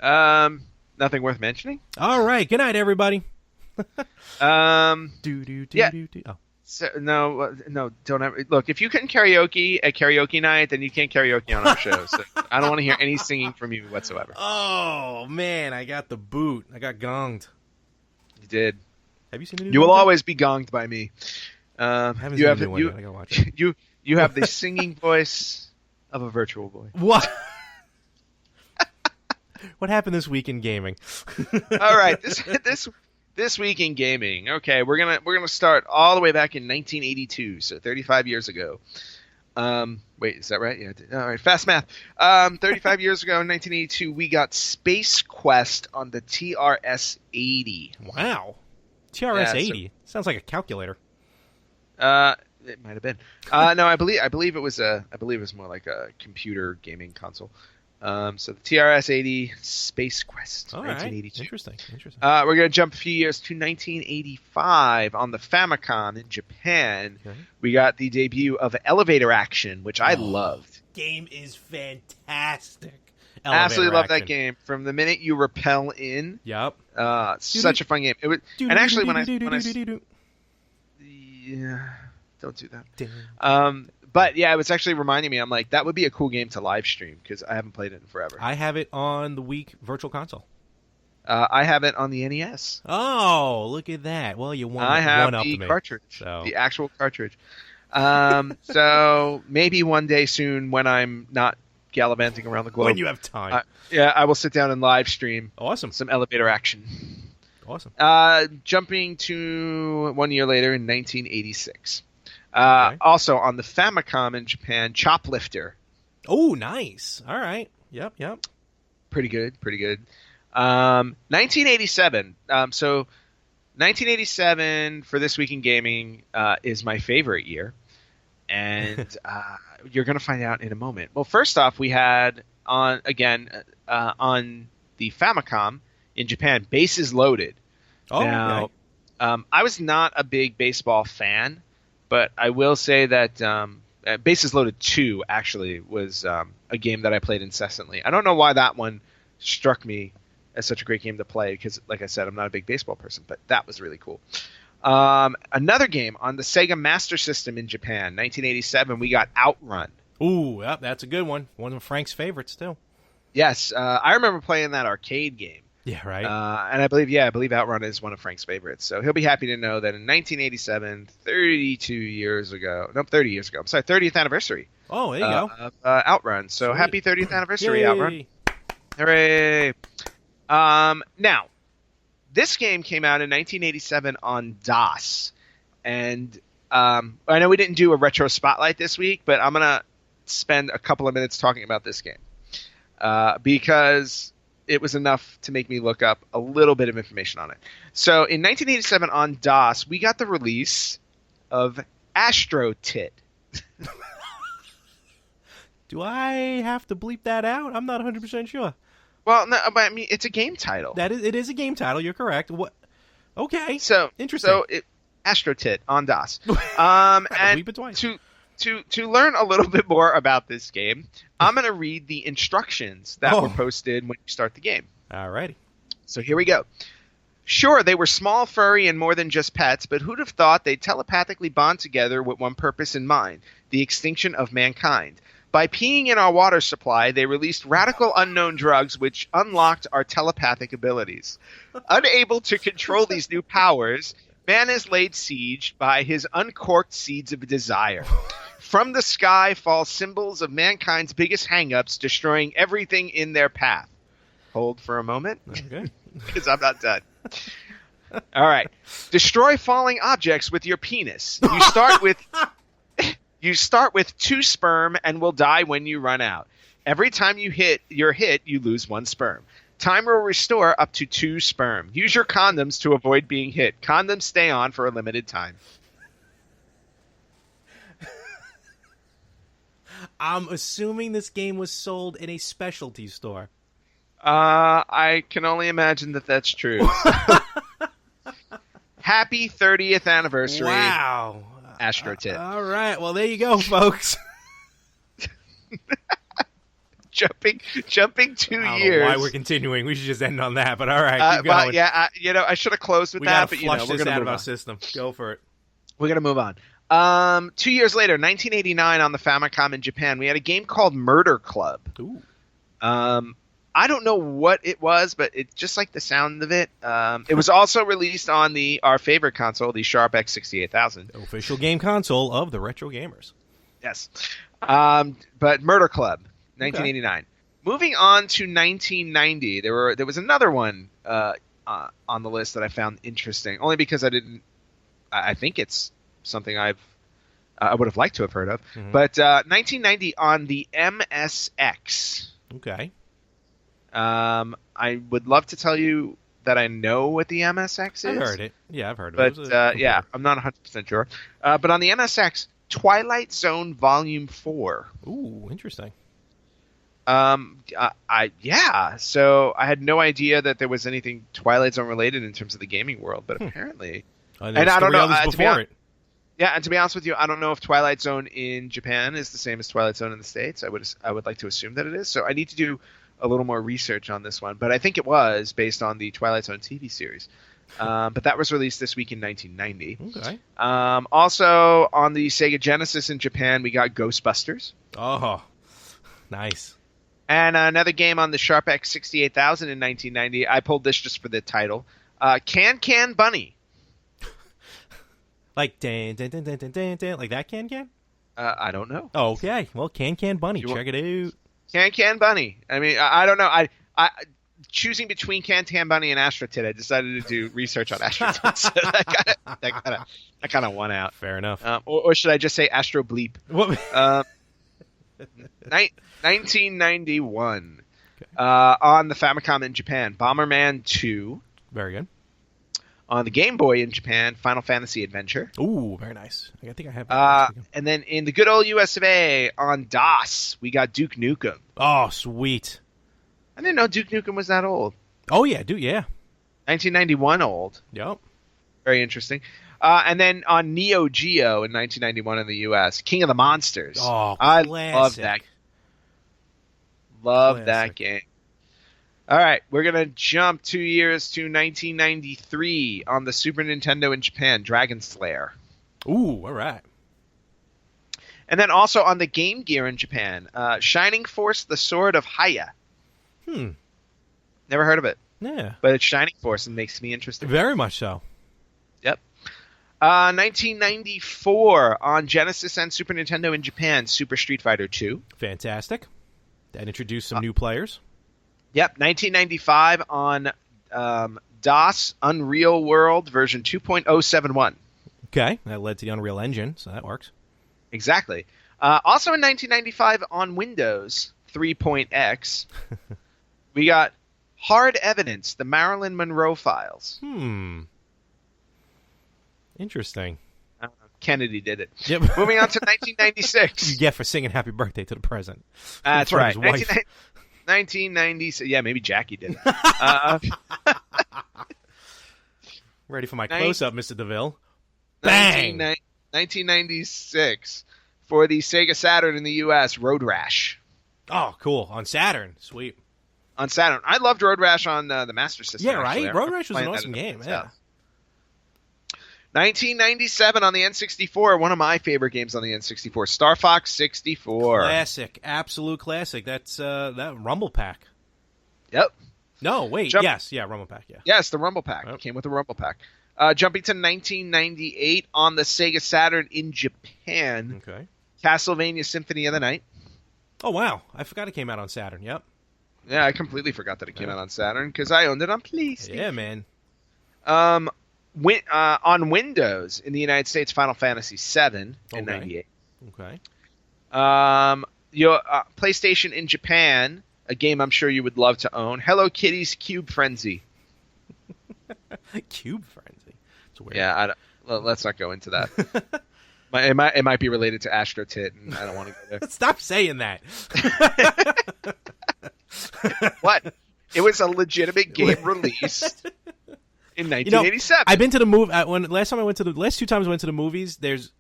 Nothing worth mentioning. All right, good night, everybody. Yeah. Oh. So, no, don't ever look. If you couldn't karaoke at karaoke night, then you can't karaoke on our show. So I don't want to hear any singing from you whatsoever. Oh man, I got the boot. I got gonged. You did. Have you seen the new? You will Dungeon? always be gonged by me. Haven't seen the new one yet. I gotta watch it. You have the singing voice of a virtual boy. What? What happened this week in gaming? All right, this week in gaming. Okay, we're gonna start all the way back in 1982, so 35 years ago. Wait, is that right? Yeah. All right, fast math. 35 years ago in 1982, we got Space Quest on the TRS-80. Wow, TRS-80 sounds like a calculator. It might have been. No, I believe it was more like a computer gaming console. So the TRS-80 Space Quest, All 1982. Right. Interesting. We're going to jump a few years to 1985 on the Famicom in Japan. Okay. We got the debut of Elevator Action, which I loved. Game is fantastic. Absolutely love that game. From the minute you rappel in. Yep. Such a fun game. It was, and actually when I yeah, don't do that. But yeah, it was actually reminding me. I'm like, that would be a cool game to live stream because I haven't played it in forever. I have it on the Wii Virtual Console. I have it on the NES. Oh, look at that! Well, you won. I have the cartridge, the actual cartridge. So maybe one day soon, when I'm not gallivanting around the globe, when you have time, I will sit down and live stream. Awesome. Some Elevator Action. Awesome. Jumping to 1 year later in 1986. Okay. Also on the Famicom in Japan, Choplifter. Oh, nice. All right. Yep. Pretty good. 1987. So 1987 for This Week in Gaming is my favorite year. And you're going to find out in a moment. Well, first off, we had on the Famicom in Japan, Bases Loaded. Oh, now, okay. I was not a big baseball fan. But I will say that Bases Loaded 2 actually was a game that I played incessantly. I don't know why that one struck me as such a great game to play because, like I said, I'm not a big baseball person, but that was really cool. Another game on the Sega Master System in Japan, 1987, we got Outrun. Ooh, yep, that's a good one. One of Frank's favorites, too. Yes, I remember playing that arcade game. Yeah, right. And I believe Outrun is one of Frank's favorites. So he'll be happy to know that in 1987, 30 years ago, I'm sorry, 30th anniversary. Oh, there you go. Of Outrun. So Sweet. Happy 30th anniversary, Yay. Outrun. Hooray. Now, this game came out in 1987 on DOS. And I know we didn't do a retro spotlight this week, but I'm going to spend a couple of minutes talking about this game. Because it was enough to make me look up a little bit of information on it. So in 1987 on DOS, we got the release of Astro Tit. Do I have to bleep that out? I'm not 100% sure. Well, no, but I mean, it's a game title. It is a game title. You're correct. What? Okay. So interesting. So Astro Tit on DOS. And bleep it twice. To learn a little bit more about this game, I'm going to read the instructions that were posted when you start the game. Alrighty. So here we go. Sure, they were small, furry, and more than just pets, but who'd have thought they'd telepathically bond together with one purpose in mind, the extinction of mankind. By peeing in our water supply, they released radical unknown drugs which unlocked our telepathic abilities. Unable to control these new powers, man is laid siege by his uncorked seeds of desire. From the sky fall symbols of mankind's biggest hang-ups, destroying everything in their path. Hold for a moment, because I'm not done. All right. Destroy falling objects with your penis. You start with 2 sperm and will die when you run out. Every time you hit, you lose 1 sperm. Time will restore up to 2 sperm. Use your condoms to avoid being hit. Condoms stay on for a limited time. I'm assuming this game was sold in a specialty store. I can only imagine that that's true. Happy 30th anniversary. Wow. Astro Tit. All right. Well, there you go, folks. Jumping 2 years. I don't know why we're continuing. We should just end on that. But all right, keep going. Yeah, I should have closed with that. But flush we're this gonna out move of our on. system. Go for it. We're gonna move on. 2 years later, 1989, on the Famicom in Japan, we had a game called Murder Club. Ooh. I don't know what it was, but it just like the sound of it. It was also released on our favorite console, the Sharp X68000. Official game console of the Retro Gamers. Yes. But Murder Club, 1989. Okay. Moving on to 1990, there was another one on the list that I found interesting, only because I think it's something I would have liked to have heard of. Mm-hmm. But 1990 on the MSX. Okay. I would love to tell you that I know what the MSX is. I've heard it. Yeah, I've heard of it. But yeah, I'm not 100% sure. But on the MSX, Twilight Zone Volume 4. Ooh, interesting. So I had no idea that there was anything Twilight Zone related in terms of the gaming world, but apparently, and I don't know. Yeah, and to be honest with you, I don't know if Twilight Zone in Japan is the same as Twilight Zone in the States. I would like to assume that it is. So I need to do a little more research on this one, but I think it was based on the Twilight Zone TV series. But that was released this week in 1990. Okay. Also on the Sega Genesis in Japan, we got Ghostbusters. Oh, nice. And another game on the Sharp X68000 in 1990. I pulled this just for the title. Can Can Bunny. Like dan, dan, dan, dan, dan, dan, like that Can Can? I don't know. Oh, okay. Well, Can Can Bunny. Check it out. Can Can Bunny. I mean, I don't know. I choosing between Can Can Bunny and Astro Tit, I decided to do research on Astro Tit. So that kind of won out. Fair enough. Or should I just say Astro Bleep? What? 1991. Okay. On the Famicom in Japan, Bomberman 2. Very good. On the Game Boy in Japan, Final Fantasy Adventure. Ooh, very nice. I think I have. And then in the good old US of A, on DOS, we got Duke Nukem. Oh, sweet. I didn't know Duke Nukem was that old. Oh, yeah, yeah. 1991 old. Yep. Very interesting. And then on Neo Geo in 1991 in the US, King of the Monsters. Oh, I classic. Love that game. All right, we're going to jump 2 years to 1993 on the Super Nintendo in Japan, Dragon Slayer. Ooh, all right. And then also on the Game Gear in Japan, Shining Force, The Sword of Haya. Never heard of it. Yeah. But it's Shining Force and makes me interested. Very much so. Yep. 1994 on Genesis and Super Nintendo in Japan, Super Street Fighter 2. Fantastic. That introduced some new players. Yep, 1995 on DOS Unreal World version 2.071. Okay, that led to the Unreal Engine, so that works. Exactly. Also in 1995 on Windows 3.x, we got Hard Evidence, the Marilyn Monroe Files. Interesting. Kennedy did it. Yep. Moving on to 1996. You get for singing Happy Birthday to the President. That's right. 1990. Yeah, maybe Jackie did it. Ready for my close-up, Mr. DeVille. Bang! 1996 for the Sega Saturn in the U.S., Road Rash. Oh, cool. On Saturn. Sweet. On Saturn. I loved Road Rash on the Master System. Yeah, right? Actually. Road Rash was an awesome game. Yeah. 1997 on the N64, one of my favorite games on the N64, Star Fox 64. Classic, absolute classic. That's that Rumble Pack. Yep. No, wait, yes, Rumble Pack, yeah. Yes, the Rumble Pack. It came with the Rumble Pack. Jumping to 1998 on the Sega Saturn in Japan. Okay. Castlevania Symphony of the Night. Oh, wow. I forgot it came out on Saturn, yep. Yeah, I completely forgot that it came out on Saturn because I owned it on PlayStation. Yeah, man. On Windows in the United States, Final Fantasy VII in 98. Okay. Your PlayStation in Japan, a game I'm sure you would love to own, Hello Kitty's Cube Frenzy. Cube Frenzy? It's weird. Yeah, let's not go into that. It might be related to Astro Tit, and I don't want to go there. Stop saying that. What? It was a legitimate game released in 1987. I've been to the movie. Last 2 times I went to the movies, there's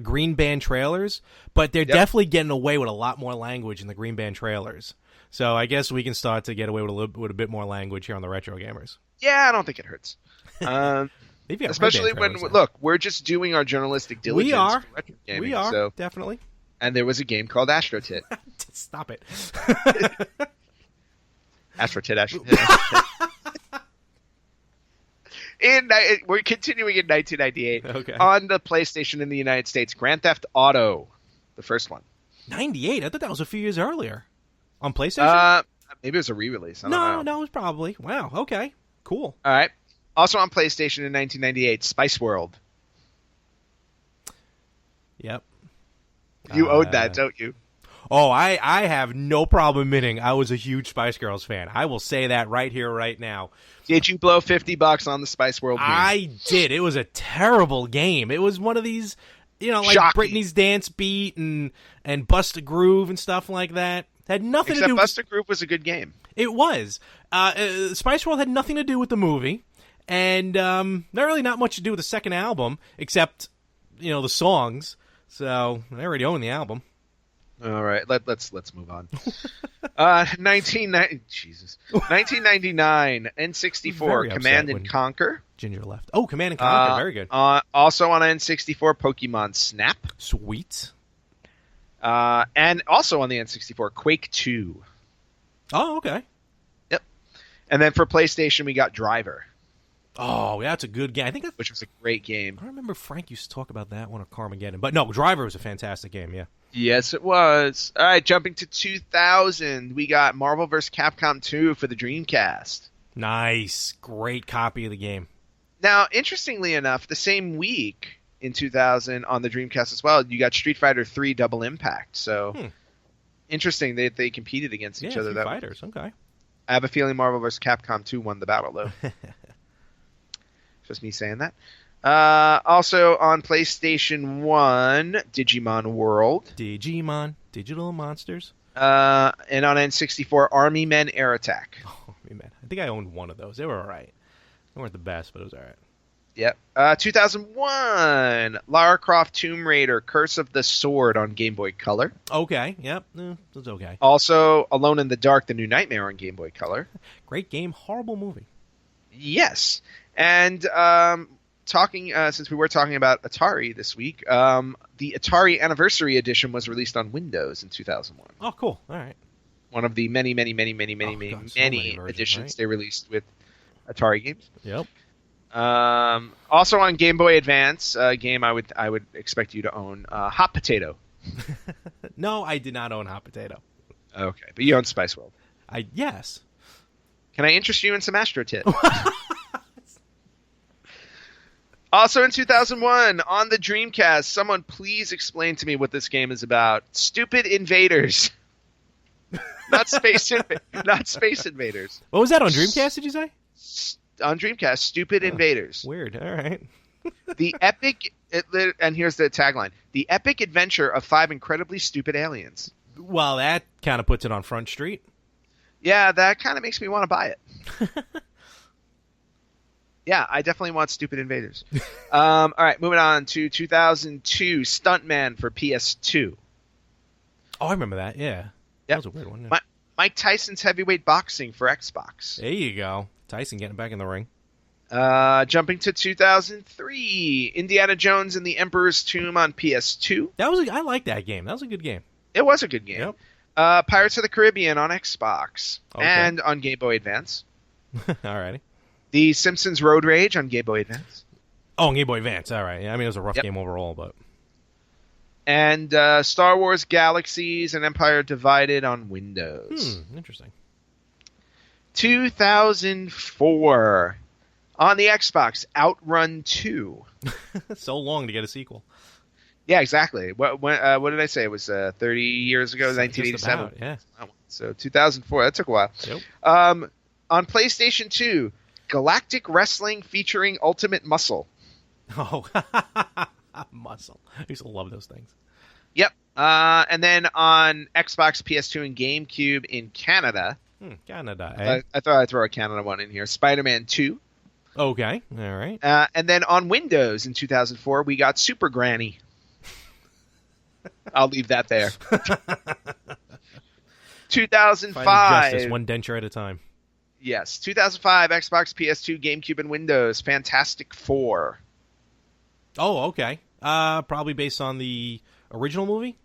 Green Band trailers, but they're definitely getting away with a lot more language in the Green Band trailers. So I guess we can start to get away with a bit more language here on the Retro Gamers. Yeah, I don't think it hurts. Especially when look, we're just doing our journalistic diligence. We are. For retro gaming, we are so. Definitely. And there was a game called Astro Tit. Stop it. Ash for tit, Ash for tit. We're continuing in 1998. Okay. On the PlayStation in the United States, Grand Theft Auto, the first one. 98? I thought that was a few years earlier. On PlayStation? Maybe it was a re-release. I don't know. No, it was probably. Wow, okay. Cool. All right. Also on PlayStation in 1998, Spice World. Yep. You owed that, don't you? Oh, I have no problem admitting I was a huge Spice Girls fan. I will say that right here, right now. Did you blow $50 on the Spice World game? I did. It was a terrible game. It was one of these, like Shocking. Britney's Dance Beat and Bust a Groove and stuff like that. Had nothing Except to do. Bust a Groove was a good game. It was. Spice World had nothing to do with the movie, and not much to do with the second album, except the songs. So I already own the album. All right, let's move on. 1999, N64, Command and Conquer. Ginger left. Oh, Command and Conquer, very good. Also on N64, Pokemon Snap. Sweet. And also on the N64, Quake 2. Oh, okay. Yep. And then for PlayStation, we got Driver. Oh, that's a good game. Which was a great game. I remember Frank used to talk about that one or Carmageddon. But no, Driver was a fantastic game, yeah. Yes, it was. All right, jumping to 2000, we got Marvel vs. Capcom 2 for the Dreamcast. Nice. Great copy of the game. Now, interestingly enough, the same week in 2000 on the Dreamcast as well, you got Street Fighter 3 Double Impact. So, interesting that they competed against each other. Street Fighters, okay. I have a feeling Marvel vs. Capcom 2 won the battle, though. Just me saying that. Also on PlayStation 1, Digimon World. Digimon, Digital Monsters. And on N64, Army Men Air Attack. Oh, Army Men. I think I owned one of those. They were all right. They weren't the best, but it was all right. Yep. 2001, Lara Croft Tomb Raider, Curse of the Sword on Game Boy Color. Okay, yep. It was okay. Also, Alone in the Dark, The New Nightmare on Game Boy Color. Great game, horrible movie. Yes. And since we were talking about Atari this week, the Atari Anniversary Edition was released on Windows in 2001. Oh, cool. All right. One of the many editions right? They released with Atari games. Yep. Also on Game Boy Advance, a game I would expect you to own, Hot Potato. No, I did not own Hot Potato. Okay, but you own Spice World. Yes. Can I interest you in some Astro Tit? Also in 2001, on the Dreamcast, someone please explain to me what this game is about. Stupid Invaders. Not Space Invaders. What was that on Dreamcast, did you say? On Dreamcast, Stupid Invaders. Weird. All right. The epic, and here's the tagline, the epic adventure of 5 incredibly stupid aliens. Well, that kind of puts it on Front Street. Yeah, that kind of makes me want to buy it. Yeah, I definitely want Stupid Invaders. All right, moving on to 2002, Stuntman for PS2. Oh, I remember that, yeah. That was a weird one. Yeah. Mike Tyson's Heavyweight Boxing for Xbox. There you go. Tyson getting back in the ring. Jumping to 2003, Indiana Jones and the Emperor's Tomb on PS2. I like that game. That was a good game. It was a good game. Yep. Pirates of the Caribbean on Xbox okay. and on Game Boy Advance. Alrighty. The Simpsons Road Rage on Game Boy Advance. Oh, on Game Boy Advance. All right. Yeah, I mean, it was a rough game overall, but. And Star Wars Galaxies and Empire Divided on Windows. Interesting. 2004 on the Xbox, Outrun 2. So long to get a sequel. Yeah, exactly. What did I say? It was 30 years ago, 1987. About, yeah. So 2004. That took a while. Yep. On PlayStation 2, Galactic Wrestling featuring Ultimate Muscle. Oh, Muscle. I used to love those things. Yep. And then on Xbox, PS2, and GameCube in Canada. Canada, eh? I thought I'd throw a Canada one in here. Spider-Man 2. Okay. All right. And then on Windows in 2004, we got Super Granny. I'll leave that there. 2005. Justice, one denture at a time. Yes. 2005, Xbox, PS2, GameCube, and Windows. Fantastic Four. Oh, okay. Probably based on the original movie?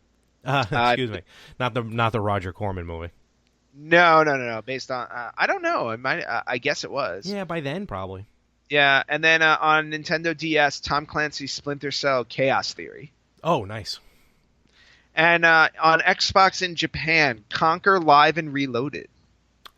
Excuse me. Not the Roger Corman movie. No. Based on I don't know. I guess it was. Yeah, by then probably. Yeah, and then on Nintendo DS, Tom Clancy's Splinter Cell: Chaos Theory. Oh, nice. And on Xbox in Japan, Conquer Live and Reloaded.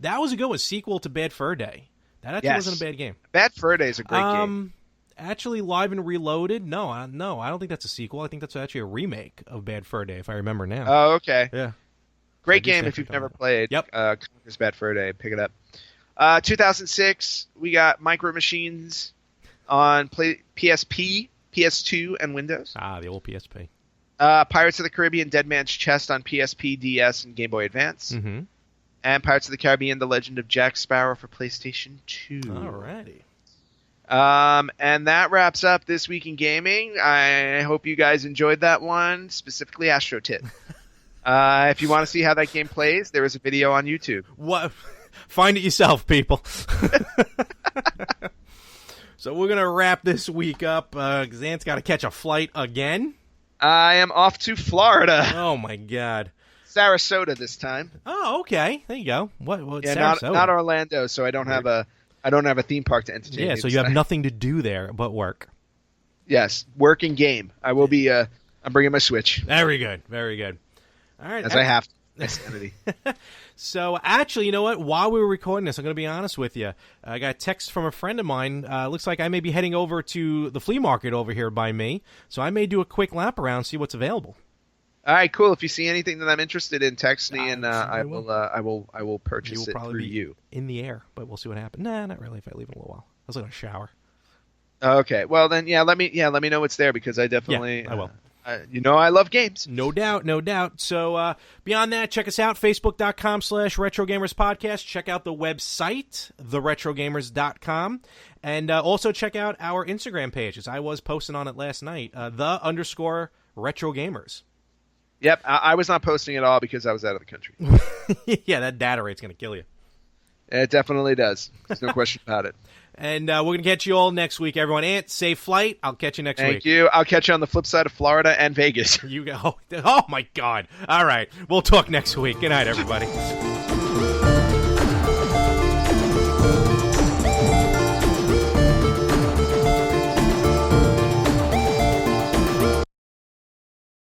That was a good one. Sequel to Bad Fur Day. That actually wasn't a bad game. Bad Fur Day is a great game. Actually, Live and Reloaded? No, I don't think that's a sequel. I think that's actually a remake of Bad Fur Day, if I remember now. Oh, okay. Yeah. Great game if you've never played. Yep. Conquer's Bad Fur Day. Pick it up. 2006, we got Micro Machines on PSP, PS2, and Windows. Ah, the old PSP. Pirates of the Caribbean: Dead Man's Chest on PSP, DS, and Game Boy Advance. Mm-hmm. And Pirates of the Caribbean: The Legend of Jack Sparrow for PlayStation 2. Alrighty. And that wraps up This Week in Gaming. I hope you guys enjoyed that one, specifically Astro Tit. If you want to see how that game plays, there is a video on YouTube. What? Find it yourself, people. So we're going to wrap this week up. Xant's got to catch a flight again. I am off to Florida. Oh, my God. Sarasota this time. Oh, okay. There you go. What Yeah, Sarasota? not Orlando, so I don't have a theme park to entertain. Yeah, so you have nothing to do there but work. Yes, work and game. I will be. I'm bringing my Switch. Very good. Very good. All right. As I have to. Insanity. So, actually, you know what? While we were recording this, I'm going to be honest with you. I got a text from a friend of mine. Looks like I may be heading over to the flea market over here by me. So I may do a quick lap around, see what's available. All right, cool. If you see anything that I'm interested in, text me, and I will purchase it through you. In the air, but we'll see what happens. Nah, not really. If I leave in a little while, I was going to shower. Okay, well then, let me know what's there because I definitely. I will. I love games. No doubt. So beyond that, check us out, facebook.com/RetroGamersPodcast. Check out the website, theretrogamers.com. And also check out our Instagram page, as I was posting on it last night, _RetroGamers. Yep, I was not posting at all because I was out of the country. Yeah, that data rate's going to kill you. It definitely does. There's no question about it. And we're going to catch you all next week, everyone. Ant, safe flight. I'll catch you next week. Thank you. I'll catch you on the flip side of Florida and Vegas. You go. Oh, my God. All right. We'll talk next week. Good night, everybody.